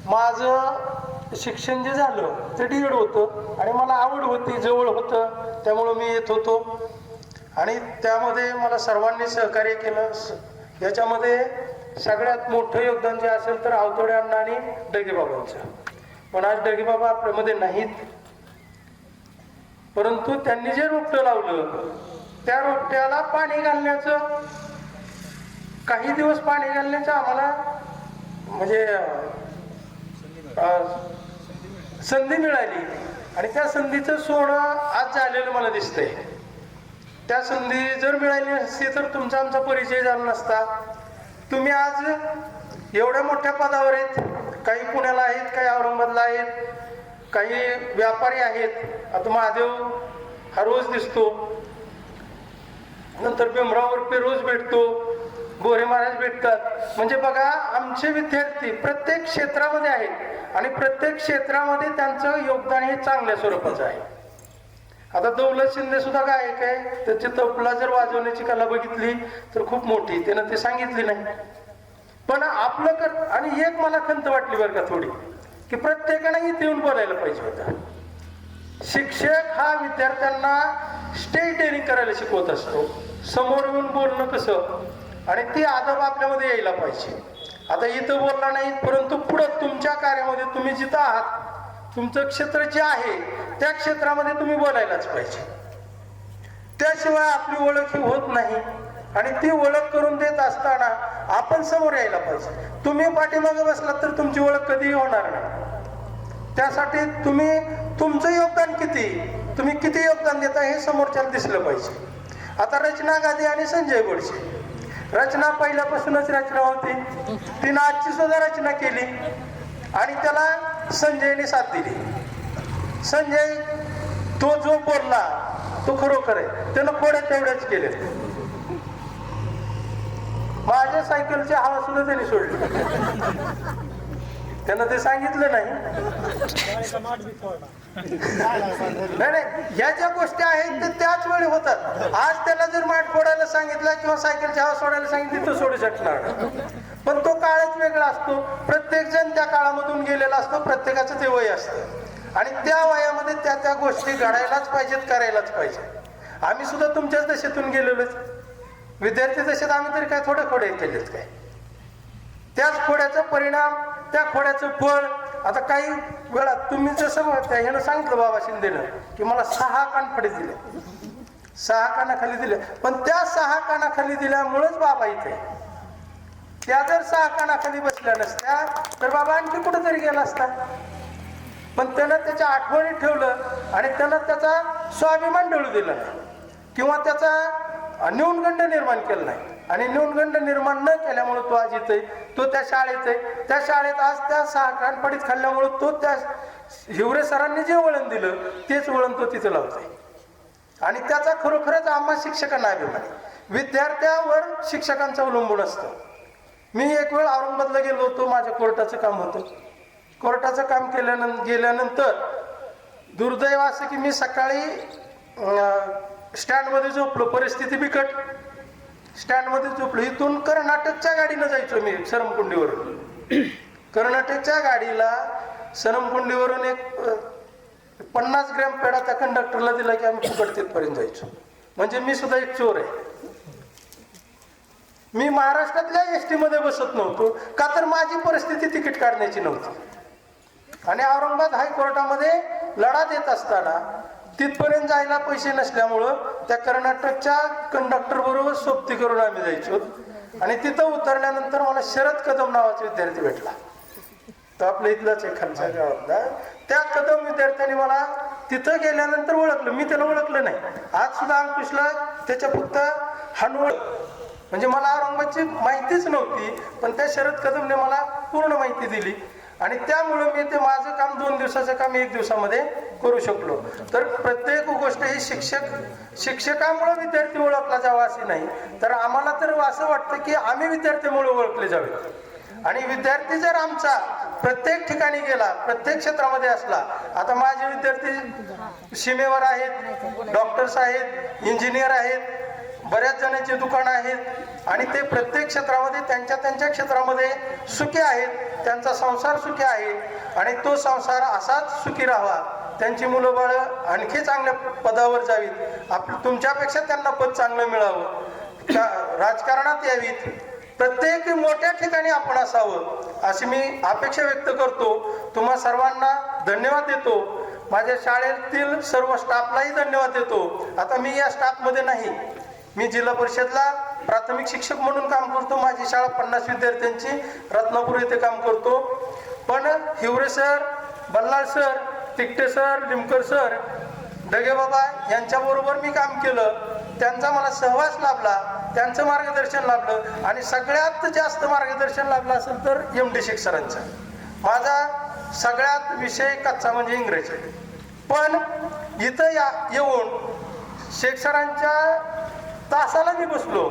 माझं शिक्षण जे झालं ते D.Ed होतं आणि मला आवड होती, जवळ होतं, त्यामुळं मी येत होतो. आणि त्यामध्ये मला सर्वांनी सहकार्य केलं. याच्यामध्ये सगळ्यात मोठं योगदान जे असेल तर आवतोडे अण्णा आणि डगेबाबांचं. पण आज डगेबाबा आपल्यामध्ये नाहीत, परंतु त्यांनी जे रोपटं लावलं त्या रोपट्याला पाणी घालण्याचं, काही दिवस पाणी घालण्याचं आम्हाला म्हणजे संधी मिळाली. आणि त्या संधीचं सोनं आज झालेलं मला दिसतंय. त्या संधी जर मिळाली नसती तर तुमचा आमचा परिचय झाला नसता. तुम्ही आज एवढ्या मोठ्या पदावर आहेत, काही पुण्याला आहेत, काही औरंगाबादला आहेत, काही व्यापारी आहेत. आता महादेव हा रोज दिसतो, नंतर भीमरावरती रोज भेटतो, बोरे महाराज भेटतात. म्हणजे बघा, आमचे विद्यार्थी प्रत्येक क्षेत्रामध्ये आहेत आणि प्रत्येक क्षेत्रामध्ये त्यांचं योगदान हे चांगल्या स्वरूपाचं आहे. आता दौलत शिंदे सुद्धा गायक आहे, त्याची तबला जर वाजवण्याची कला बघितली तर खूप मोठी, त्यानं ते सांगितली नाही. पण आपलं आणि एक मला खंत वाटली बरं का थोडी, की प्रत्येकाने इथे येऊन बोलायला पाहिजे होतं. शिक्षक हा विद्यार्थ्यांना स्टेज डेअरिंग करायला शिकवत असतो, समोर येऊन बोलणं कसं, आणि ती आदब आपल्यामध्ये यायला पाहिजे. आता इथं बोलला नाही, परंतु पुढं तुमच्या कार्यामध्ये तुम्ही जिथं आहात, तुमचं क्षेत्र जे आहे त्या क्षेत्रामध्ये तुम्ही बोलायलाच पाहिजे. त्याशिवाय आपली ओळख ही होत नाही. आणि ती ओळख करून देत असताना आपण समोर यायला पाहिजे. तुम्ही पाठीमागे बसलात तर तुमची ओळख कधीही होणार नाही. त्यासाठी तुम्ही तुमचं योगदान किती, तुम्ही किती योगदान देता हे समोरच्याला दिसलं पाहिजे. आता रचना गादी आणि संजय गोडसे, रचना पहिल्यापासूनच रचना होती, तिनं आजची सुद्धा रचना केली आणि त्याला संजयने साथ दिली. संजय तो जो बोलला तो खरोखर आहे, त्यानं खोड्या तेवढ्याच केले. माझ्या सायकलची हवा सुद्धा त्यांनी सोडली, त्यांना ते सांगितलं नाही. नाही, ह्या ज्या गोष्टी आहेत ते त्याच वेळी होतात. आज त्याला जर माठ फोडायला सांगितलं किंवा सायकलची हवा सोडायला सांगितली तर सोडू शकणार नाही. पण तो काळच वेगळा असतो. प्रत्येक जण त्या काळामधून गेलेला असतो, प्रत्येकाचं ते वय असतं आणि त्या वयामध्ये त्या त्या गोष्टी घडायलाच पाहिजेत, करायलाच पाहिजे. आम्ही सुद्धा तुमच्याच दशेतून गेलेलोच विद्यार्थी दशेत. आम्ही तरी काय थोडे खोडे केलेत काय? त्याच खोड्याचा परिणाम, त्या खोड्याचं फळ. आता काही वेळा तुम्ही जसं ह्यानं सांगितलं बाबा शिंदेनं की मला 6 कानफडे दिले, 6 कानाखाली दिले, पण त्या 6 कानाखाली दिल्यामुळेच बाबा इथे. त्या जर 6 कानाखाली बसल्या नसत्या तर बाबा आणखी कुठेतरी गेला असता. पण त्यानं त्याच्या आठवणी ठेवलं आणि त्यानं त्याचा स्वाभिमान डळू दिला किंवा त्याचा न्यूनगंड निर्माण केला नाही. आणि न्यूनगंड निर्माण न केल्यामुळे तो आज इथे, तो त्या शाळेत आहे. त्या शाळेत आज त्या 6 कानफडीत खाल्ल्यामुळे तो त्या हिवरे सरांनी जे वळण दिलं तेच वळण तो तिथे लावतोय. आणि त्याचा खरोखरच आम्हा शिक्षकांना अभिमान आहे. विद्यार्थ्यावर शिक्षकांचं अवलंबून असतं. मी एक वेळ औरंगाबादला गेलो होतो, माझं कोर्टाचं काम होतं. कोर्टाचं काम गेल्यानंतर दुर्दैव असं की मी सकाळी स्टँडमध्ये झोपलो, परिस्थिती बिकट. स्टँडमध्ये झोपलो. इथून कर्नाटकच्या गाडीनं जायचो मी सरमकुंडीवरून. कर्नाटकच्या गाडीला सरमकुंडीवरून एक 50 ग्रॅम पेढा त्या कंडक्टरला दिला की आम्ही फुकट तिथपर्यंत जायचो. म्हणजे मी सुद्धा एक चोर आहे. मी महाराष्ट्रातल्या एसटी मध्ये बसत नव्हतो का तर माझी परिस्थिती तिकीट काढण्याची नव्हती. आणि औरंगाबाद हायकोर्टामध्ये लढा देत असताना तिथपर्यंत जायला पैसे नसल्यामुळं त्या कर्नाटकच्या कंडक्टर बरोबर सोबती करून आम्ही जायचो. आणि तिथं उतरल्यानंतर मला शरद कदम नावाचा विद्यार्थी भेटला. तो आपल्या इथलाच आहे, खालच्या गावातला. त्या कदम विद्यार्थ्याने मला तिथं गेल्यानंतर ओळखलं. मी त्याला ओळखलं नाही. आज सुद्धा अंकुशला त्याच्या फक्त हानवळ, म्हणजे मला औरंगाबादची माहितीच नव्हती, पण त्या शरद कदमने मला पूर्ण माहिती दिली. आणि त्यामुळे मी ते माझं काम 2 दिवसाचं काम 1 दिवसामध्ये करू शकलो. तर प्रत्येक गोष्ट ही शिक्षकामुळे विद्यार्थी ओळखला जावा अशी नाही, तर आम्हाला तर असं वाटतं की आम्ही विद्यार्थ्यामुळे ओळखले जावे. आणि विद्यार्थी जर आमचा प्रत्येक ठिकाणी गेला, प्रत्येक क्षेत्रामध्ये असला, आता माझे विद्यार्थी सीमेवर आहेत, डॉक्टर्स आहेत, इंजिनियर आहेत, बऱ्याच जणांची दुकानं आहेत आणि ते प्रत्येक क्षेत्रामध्ये त्यांच्या क्षेत्रामध्ये सुखी आहेत. त्यांचा संसार सुखी आहे आणि तो संसार असाच सुखी राहावा. त्यांची मुलं बाळ आणखी चांगल्या पदावर जावीत, तुमच्यापेक्षा त्यांना पद चांगलं मिळावं, राजकारणात यावीत, प्रत्येक मोठ्या ठिकाणी आपण असावं अशी मी अपेक्षा व्यक्त करतो. तुम्हा सर्वांना धन्यवाद देतो. माझ्या शाळेतील सर्व स्टाफलाही धन्यवाद देतो. आता मी या स्टाफमध्ये नाही, मी जिल्हा परिषदला प्राथमिक शिक्षक म्हणून काम करतो. माझी शाळा 50 विद्यार्थ्यांची रत्नापूर येथे काम करतो. पण Hiware sir, Ballal sir, Tikte sir, Limkar sir, Dage Baba यांच्याबरोबर मी काम केलं. त्यांचा मला सहवास लाभला, त्यांचं मार्गदर्शन लाभलं आणि सगळ्यात जास्त मार्गदर्शन लाभलं असेल तर MD शेख सरांचं. माझा सगळ्यात विषय कच्चा म्हणजे इंग्रजी. पण इथं येऊन शेख सरांच्या तासाला मी बसलो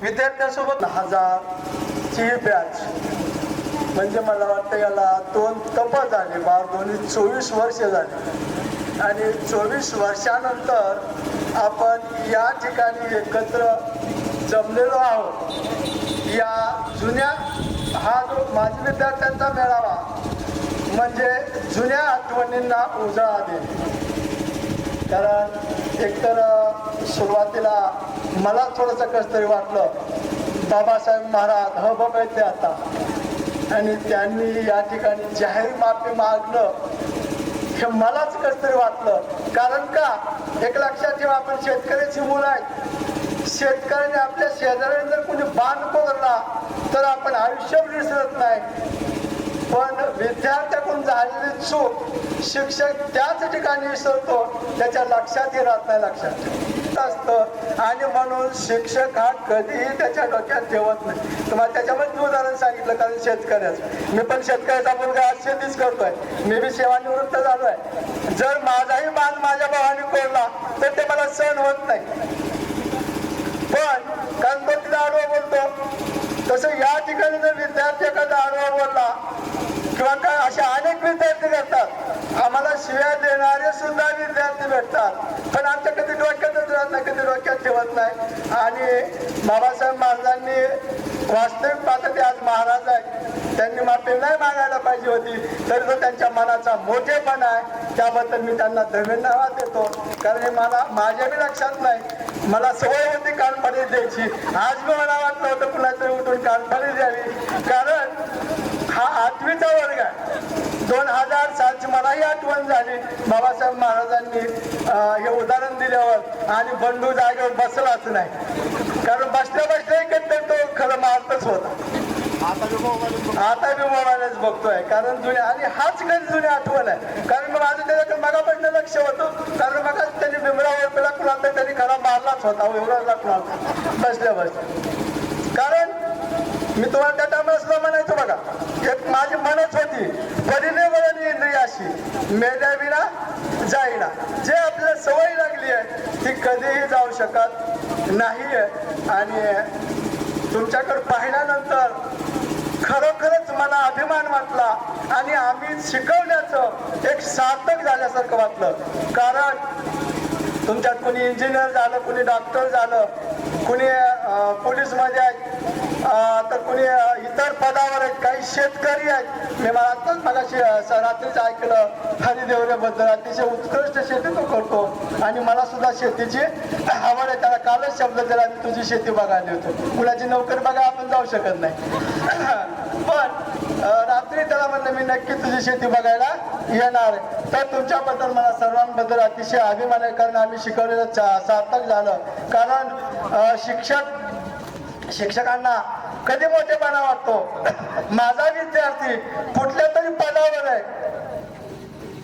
विद्यार्थ्यांसोबत. 1000ची बॅच म्हणजे मला वाटतं याला 2 तप झाले, 24 वर्ष झाली. आणि 24 वर्षानंतर आपण या ठिकाणी एकत्र जमलेलो आहोत. या जुन्या हा जो माजी विद्यार्थ्यांचा मेळावा म्हणजे जुन्या आठवणींना उजाळा देणे. कारण एकतर सुरुवातीला मला थोडंसं कसं तरी वाटलं बाबासाहेब महाराज हबप आहेत ते आता, आणि त्यांनी या ठिकाणी जाहीर माफी मागणं हे मलाच कसं तरी वाटलं. कारण का, एक लक्षात ठेवा, आपण शेतकऱ्याची मुलं आहेत. शेतकऱ्याने आपल्या शेजाऱ्याने जर कोणी बाण कोरला तर आपण आयुष्यभर विसरत नाही, पण विद्यार्थ्याकडून झालेली चूक शिक्षक त्याच ठिकाणी विसरतो, त्याच्या लक्षातही राहत नाही, लक्षात असतं. आणि म्हणून शिक्षक हा कधीही त्याच्या डोक्यात ठेवत नाही. तुम्हाला त्याच्यामध्ये उदाहरण सांगितलं, कारण शेतकऱ्याचं, मी पण शेतकऱ्याचा मुलगा आज शेतीच करतोय, मी बी सेवानिवृत्त झालोय. जर माझाही बाण माझ्या भावाने कोरला तर ते मला सहन होत नाही, पण कारण तो तिला आडवा बोलतो. तसं या ठिकाणी जर विद्यार्थी एखादा आडवा बोलला किंवा काय, असे अनेक विद्यार्थी भेटतात, आम्हाला शिव्या देणारे सुद्धा विद्यार्थी भेटतात, पण आमच्या कधी डोक्यातच राहत नाही, कधी डोक्यात ठेवत नाही. आणि बाबासाहेब महाराजांनी वास्तविक पाहता ते आज महाराज आहेत, त्यांनी माफी नाही मागायला पाहिजे होती, तरी तो त्यांच्या मनाचा मोठेपणा आहे, त्याबद्दल मी त्यांना धन्यवाद देतो. कारण हे मला माझ्या बी लक्षात नाही, मला सवय होती कानफाडी द्यायची. आज मी मला वाटलं होतं कुणातरी उठून कानफाडी द्यावी, कारण हा 8वीचा वर्ग आहे. 2000 सालची मलाही आठवण झाली बाबासाहेब महाराजांनी हे उदाहरण दिल्यावर, आणि बंडू जागेवर बसलाच नाही, कारण बसल्या बसल्या एकत्र तो खरं मारतच होता. आता मी मोबाईलच बघतोय, कारण जुन्या, आणि हाच कधी जुनी आठवण आहे. कारण माझं त्याच्याकडे मगापासून लक्ष होतं, कारण मग त्यांनी बिमरावर पेला कुणाला त्यांनी खरा मारलाच होता, एवढा कुणाला बसल्या बसल्या. कारण मी तुम्हाला त्या टायमाला म्हणायचो बघा, एक माझी मनच होती, परीने वळणी इंद्रियाशी मेल्याविना जाईना. जे आपल्याला सवय लागली आहे ती कधीही जाऊ शकत नाही आहे. आणि तुमच्याकडे पाहिल्यानंतर खरोखरच मला अभिमान वाटला, आणि आम्ही शिकवण्याचं एक सार्थक झाल्यासारखं वाटलं. कारण तुमच्यात कोणी इंजिनियर झालं, कोणी डॉक्टर झालं, कोणी पोलीसमध्ये आहेत, तर कोणी इतर पदावर आहेत, काही शेतकरी आहेत. मी मला आत्ताच मगाशी रात्रीच ऐकलं हरिदेवऱ्याबद्दल, अतिशय उत्कृष्ट शेती तो करतो, आणि मला सुद्धा शेतीची आवड आहे. त्याला कालच शब्द दिला, मी तुझी शेती बघायला होतो. मुलाची नोकरी बघा आपण जाऊ शकत नाही, पण रात्री त्याला म्हणलं मी नक्की तुझी शेती बघायला येणार. तर तुमच्याबद्दल मला सर्वांबद्दल अतिशय अभिमान आहे, कारण आम्ही शिकवलेलं सार्थक झालं. कारण शिक्षकांना कधी मोठेपणा वाटतो. माझा विद्यार्थी कुठल्या तरी पदावर आहे,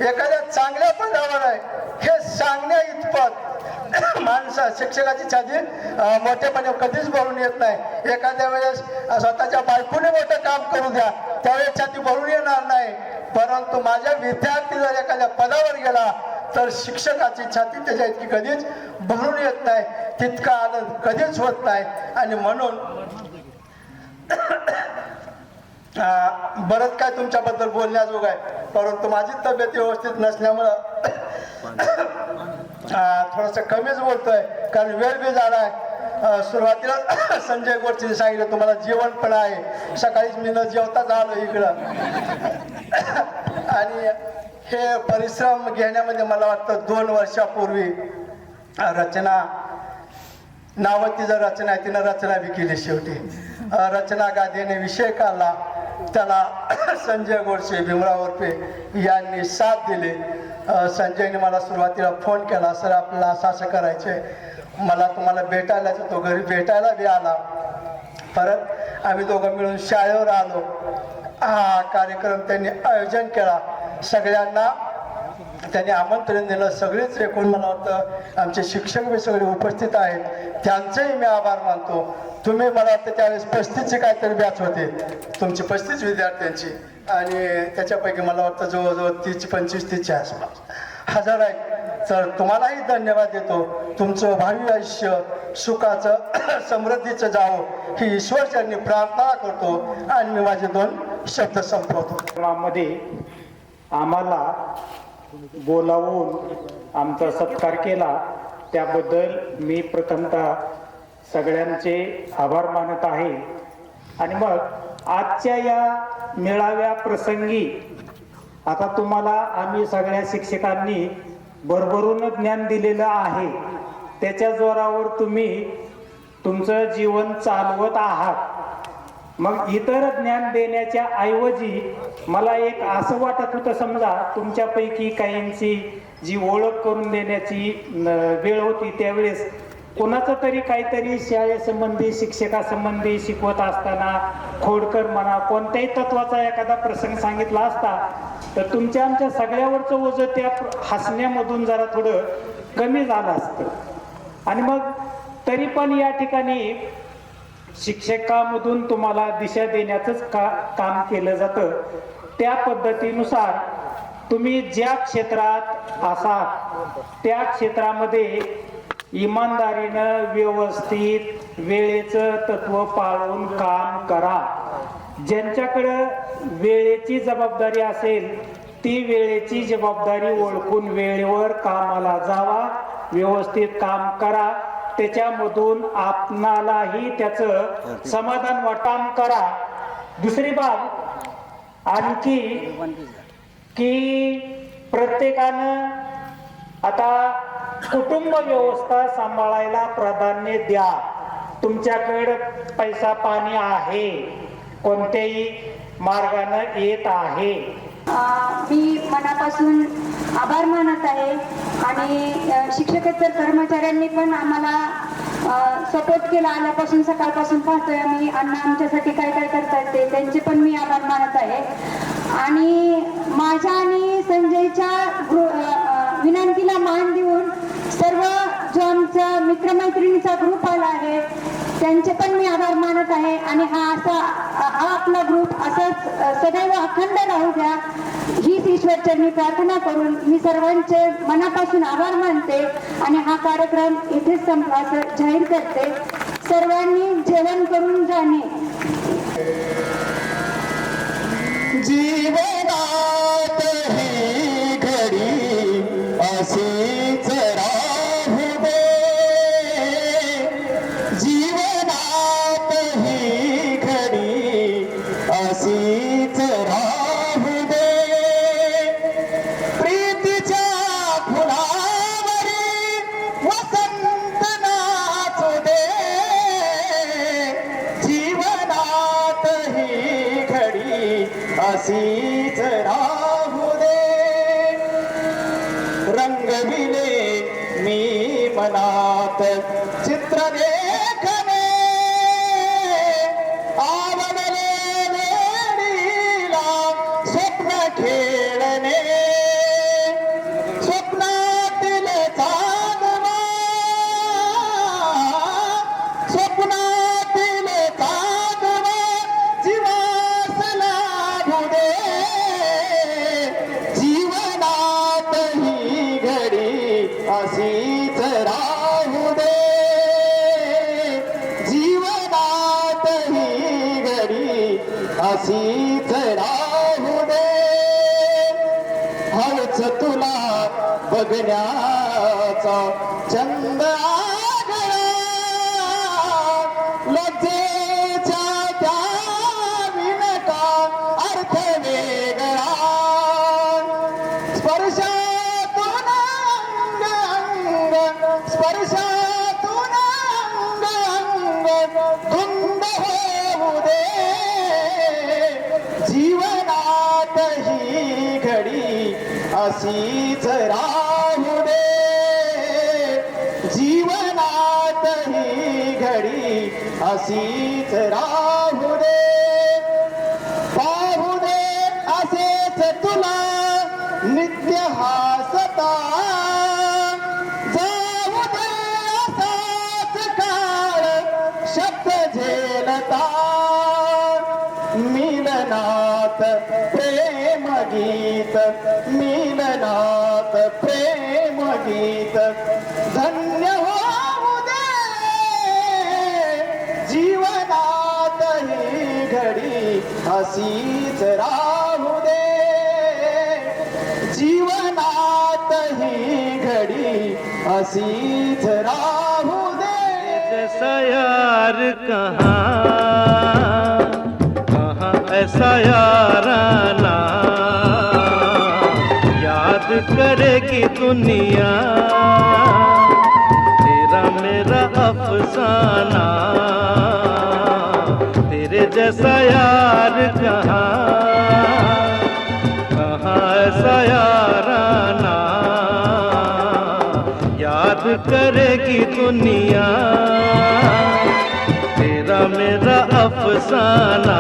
एखाद्या चांगल्या पदावर आहे, हे सांगण्या इतपत माणसा शिक्षकाची छाती मोठेपणे कधीच भरून येत नाही. एखाद्या वेळेस स्वतःच्या बायकोने मोठं काम करू द्या, त्यावेळेस छाती भरून येणार नाही, परंतु माझ्या विद्यार्थी जर एखाद्या पदावर गेला तर शिक्षकाची छाती त्याच्या इतकी कधीच भरून येत नाही, तितका आनंद कधीच होत नाही. आणि म्हणून बरंच काय तुमच्याबद्दल बोलण्याजोग आहे, परंतु माझी तब्येत व्यवस्थित नसल्यामुळं थोडंसं कमीच बोलतोय, कारण वेळ बी झालाय. सुरुवातीला संजय गोडसेने सांगितलं तुम्हाला जेवण पण आहे, सकाळीच मी न जेवताच आलो इकडं. आणि हे परिश्रम घेण्यामध्ये मला वाटतं 2 वर्षापूर्वी रचना नावं तिचं रचना आहे, तिनं रचना बी केली. शेवटी रचना गादीने विषय काढला, त्याला संजय गोडसे भीमराव उर्फे यांनी साथ दिली. संजयने मला सुरुवातीला फोन केला, सर आपल्याला असं करायचंय, मला तुम्हाला भेटायला, तो घरी भेटायला बी आला. परत आम्ही दोघं मिळून शाळेवर आलो. हा कार्यक्रम त्यांनी आयोजन केला, सगळ्यांना त्यांनी आमंत्रण दिलं. सगळेच एकूण मला वाटतं आमचे शिक्षक बी सगळे उपस्थित आहेत, त्यांचेही मी आभार मानतो. तुम्ही मला वाटतं त्यावेळेस 35ची काहीतरी बॅच होते तुमची, 35 विद्यार्थ्यांची, आणि त्याच्यापैकी मला वाटतं जवळजवळ 30-25-30 आसपास हजार आहेत. तर तुम्हालाही धन्यवाद देतो. तुमचं भावी आयुष्य सुखाचं समृद्धीचं जावं ही ईश्वरचरणी प्रार्थना करतो, आणि मी माझे 2 शब्द संपवतो. मध्ये आम्हाला बोलावून आमचा सत्कार केला, त्याबद्दल मी प्रथमतः सगळ्यांचे आभार मानत आहे. आणि मग आजच्या या मेळाव्या प्रसंगी आता तुम्हाला आम्ही सगळ्या तुमचं जीवन चालवत आहात. मग इतर ज्ञान देण्याच्या ऐवजी मला एक असं वाटत होतं, समजा तुमच्यापैकी काहींची जी ओळख करून देण्याची वेळ होती त्यावेळेस कोणाचं तरी काहीतरी शाळेसंबंधी शिक्षकासंबंधी शिकवत असताना खोडकर म्हणा कोणत्याही तत्वाचा एखादा प्रसंग सांगितला असता तर तुमच्या आमच्या सगळ्यावरचं ओझं त्या हसण्यामधून जरा थोडं कमी झालं असतं. आणि मग तरी पण या ठिकाणी शिक्षकामधून तुम्हाला दिशा देण्याचंच काम केलं जातं. त्या पद्धतीनुसार तुम्ही ज्या क्षेत्रात असाल त्या क्षेत्रामध्ये इमानदारीनं व्यवस्थित वेळेचं तत्व पाळून काम करा. ज्यांच्याकडं वेळेची जबाबदारी असेल ती वेळेची जबाबदारी ओळखून वेळेवर कामाला जावा, व्यवस्थित काम करा. त्याच्यामधून आपणालाही त्याचं समाधान वाटण करा. दुसरी बाब आणखी की प्रत्येकानं आता कुटुंब व्यवस्था सांभाळायला प्राधान्य द्या. तुमच्याकडे पैसा पाणी आहे, कोणत्याही मार्गानं येत आहे. मी मनापासून आभार मानत आहे आणि शिक्षकेतर कर्मचाऱ्यांनी पण आम्हाला सपोर्ट केला. आल्यापासून सकाळपासून पाहतोय आम्ही अण्णा आमच्यासाठी काय काय करतात ते, त्यांचे पण मी आभार मानत आहे. आणि माझ्या आणि संजयच्या विनंतीला मान देऊन सर्व जो आमचा मित्रमैत्रिणीचा ग्रुप आला आहे त्यांचे पण मी आभार मानत आहे. आणि हा आपला ग्रुप असाच सदैव अखंड राहू द्या हीच ईश्वरचरणी प्रार्थना करून मी सर्वांचे मनापासून आभार मानते आणि हा कार्यक्रम इथेच संपला असं जाहीर करते. सर्वांनी जेवण करून जाणे. जीवनात ही घडी अशीच राहू दे, जीवनात ही घडी अशीच राहू दे. प्रीतीच्या फुलावरी वसंत नाचू दे, जीवनात ही घडी अशीच राहू दे. रंगविले मी मनात चित्र देखणे, आवडले वेडीला स्वप्न खेळणे. स्वप्नातील चांदणा, स्वप्नातील चांदणा जीवास लाभू दे, जीवनात ही घडी अशीच राहू दे, जीवनात ही घडी अशीच राहू दे. हळूच तुला बघण्याचा चंद आगळा, लज्जेच्या त्या विनका अर्थ वेगळा. स्पर्शातून अंग अंग, स्पर्शातून अंग अंग धुंद होऊ दे, जीवनात ही घडी अशीच राहू दे, जीवनात ही घडी अशीच राहू दे. पाहू दे असेच तुला नित्य हासता, जाऊ दे असाच काळ शब्द झेलता. मिलनात प्रेम गीत, मिलनात प्रेम गीत धन्य होऊ दे, जीवनात ही घडी अशीच राहू दे, जीवनात ही घडी अशीच राहू दे. जैसा यार कहाँ ऐसा याराना, याद करेगी दुनिया तेरा मेरा अफसाना. माना, तेरे जैसा यार कहाँ ऐसा याराना, याद करेगी दुनिया तेरा मेरा अफसाना।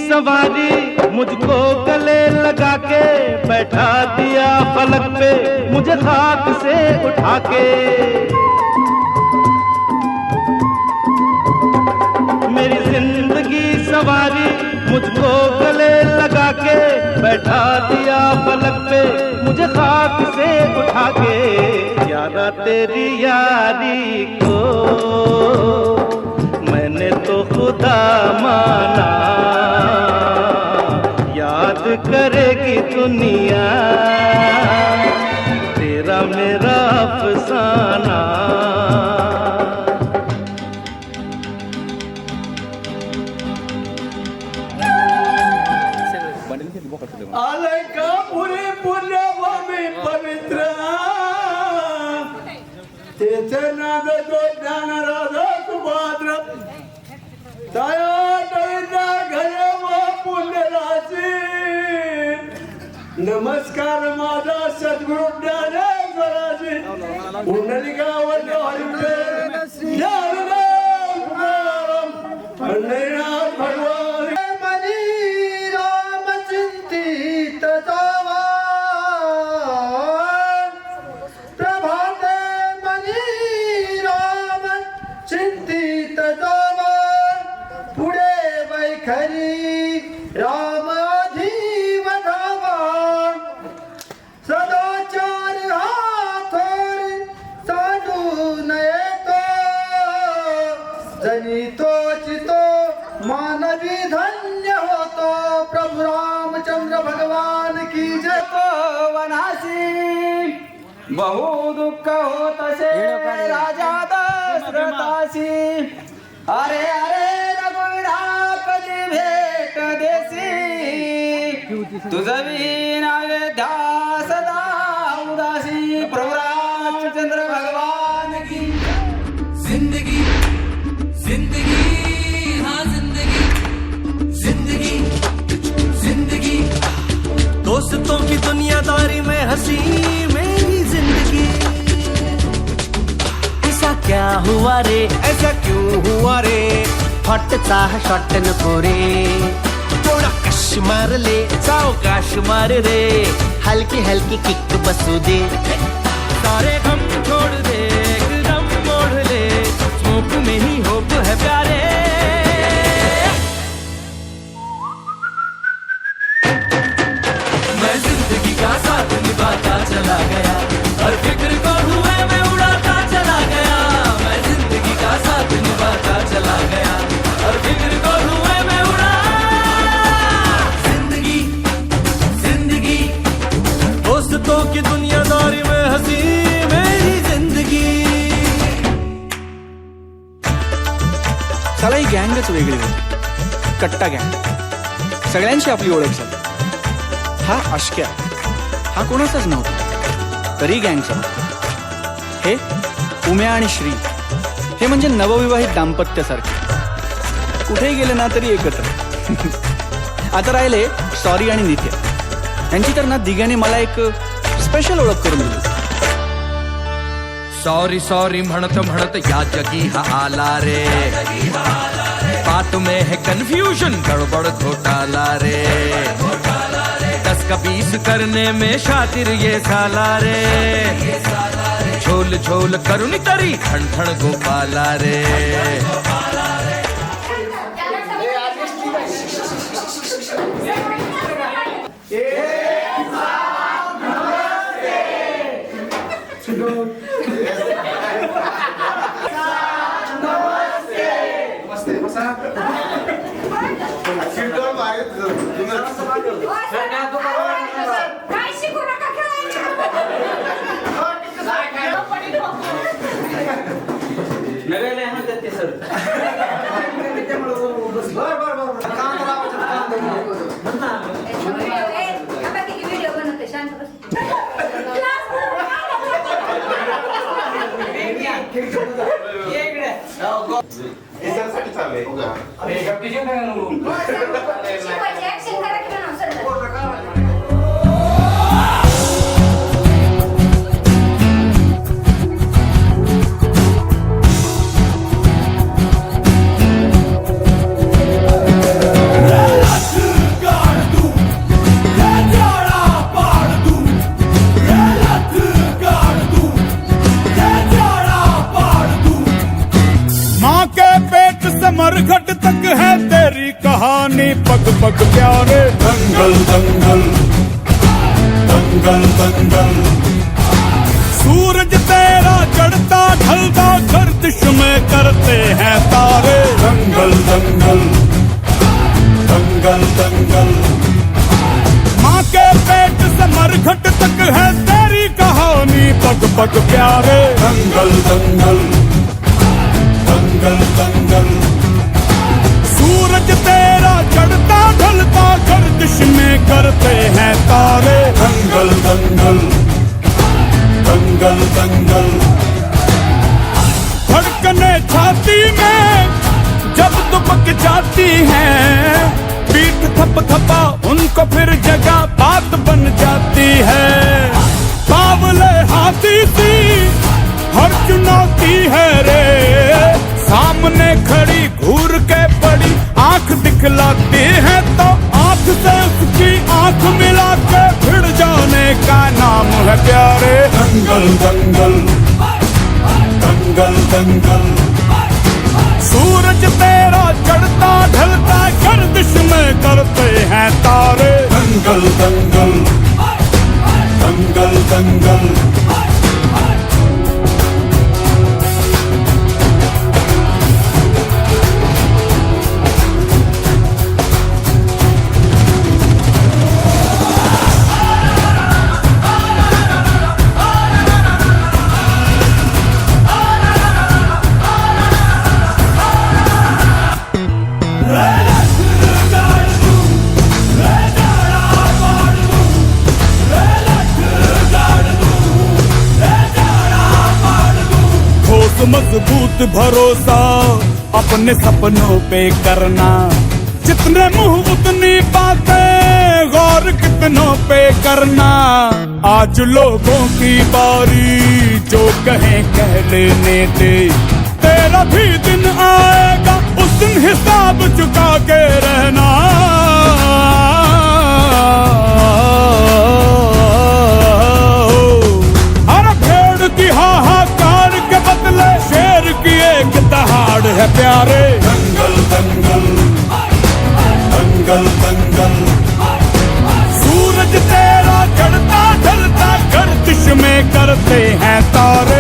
सवारी मुझको गले लगा के बैठा दिया फलक पे, मुझे खाक से उठा के। मेरी जिंदगी सवारी मुझको गले लगा के बैठा दिया फलक पे, मुझे खाक से उठा के। यारा तेरी यारी को मैंने तो खुदा माना, याद करेगी दुनिया तेरा मेरा अफसाना। आले का पुरी पुण्यभूमी पवित्र, तेथे नाद तो ज्ञान राधा सुभाद्र, दया घरे व पुण्य राशी। नमस्कार माझा सद्गुरु ज्ञानेश्वराशी, पुंडलिकावर हरिते पंढरीनाथ भगवान। मनी राम चिंतित जावा, प्रभाते मनी राम चिंतित जावा, पुढे वैखरी राम अधिव धावा। सदाचार हा थोर सांडू नये तो, जनी तोच तो मानवी धन्य होतो। प्रभु रामचंद्र भगवान की जय। वनासी बहु दुःख होत असे राजा दशरथासी, अरे अरे रघुवीरा कधी भेट देसी, तुझं विना ध्यास सदा उदासी। प्रभु रामचंद्र भगवान की जिंदगी जिंदगी हाँ जिंदगी जिंदगी जिंदगी, दोस्तों की दुनियादारी में हंसी मेरी जिंदगी। ऐसा क्या हुआ रे, ऐसा क्यों हुआ रे, हॉटचा शॉट नको रे, थोडा कश मार ले सावकाश मार रे, हल्की हल्की किक बसू दे, सारे गम छोड़ दे एकदम मोड़ ले, स्मोक में ही होप है प्यारे। मैं जिंदगी का साथ निभाता चला गया, हर फिक्र को धुएं में उड़ाता चला गया। मैं जिंदगी का साथ निभाता चला गया, हर फिक्र को धुएं में उड़ा। जिंदगी जिंदगी, दोस्तों की दुनियादारी में हंसी मेरी जिंदगी। चला ही गँगच वेगळी होती, कट्टा गँग, सगळ्यांची आपली ओळख झाली। हा अश्क्या, हा कोणाचाच नव्हता, तरी गँगचा होता। हे उम्या आणि श्री, हे म्हणजे नवविवाहित दाम्पत्यासारखे, कुठेही गेले ना तरी एकत्र। आता राहिले सॉरी आणि नित्या, यांची तर ना दिघ्याने मला एक स्पेशल ओळख करून दिली। सॉरी सॉरी म्हणत म्हणत या जगी हा आला रे, बात में है कंफ्यूजन गड़बड़ घोटाला रे, 10 का 20 करने में शातिर ये साला रे, झोल झोल करुणी तरी ठण ठण गोपाला रे। नमस्ते बसा. शिरडोन आहे काय शिकू नका व्हिडिओ बनवते शांत मरघट तक है तेरी कहानी पग पग प्यारे. दंगल दंगल दंगल दंगल. सूरज तेरा चढ़ता ढलता गर्दिश में करते हैं तारे. दंगल दंगल दंगल दंगल. माँ के पेट से मरघट तक है तेरी कहानी पग पग प्यारे. दंगल दंगल दंगल दंगल. सूरज तेरा चढ़ता ढलता गर्दिश में करते हैं तारे. दंगल दंगल दंगल दंगल. धड़कने छाती में जब दुबक जाती हैं, पीठ थप थपा उनको फिर जगह बात बन जाती है. बावले हाथी सी हर चुनौती है रे, सामने खड़ी घूर के बड़ी आंख दिखलाती है तो आंख से उसकी आंख मिला के भिड़ जाने का नाम है प्यारे. दंगल दंगल दंगल दंगल. सूरज तेरा चढ़ता ढलता गर्दिश में करते हैं तारे. दंगल दंगल दंगल दंगल. मजबूत भरोसा अपने सपनों पे करना. जितने मुंह उतनी बातें, गौर कितनों पे करना. आज लोगों की बारी जो कहें कह लेने दे. तेरा भी दिन आएगा उस दिन हिसाब चुका के रहना. अरे भेड़ की हाहाकार के बदले शेर की एक दहाड़ है प्यारे. दंगल दंगल दंगल दंगल. सूरज तेरा चढ़ता ढलता गर्दिश में करते हैं तारे.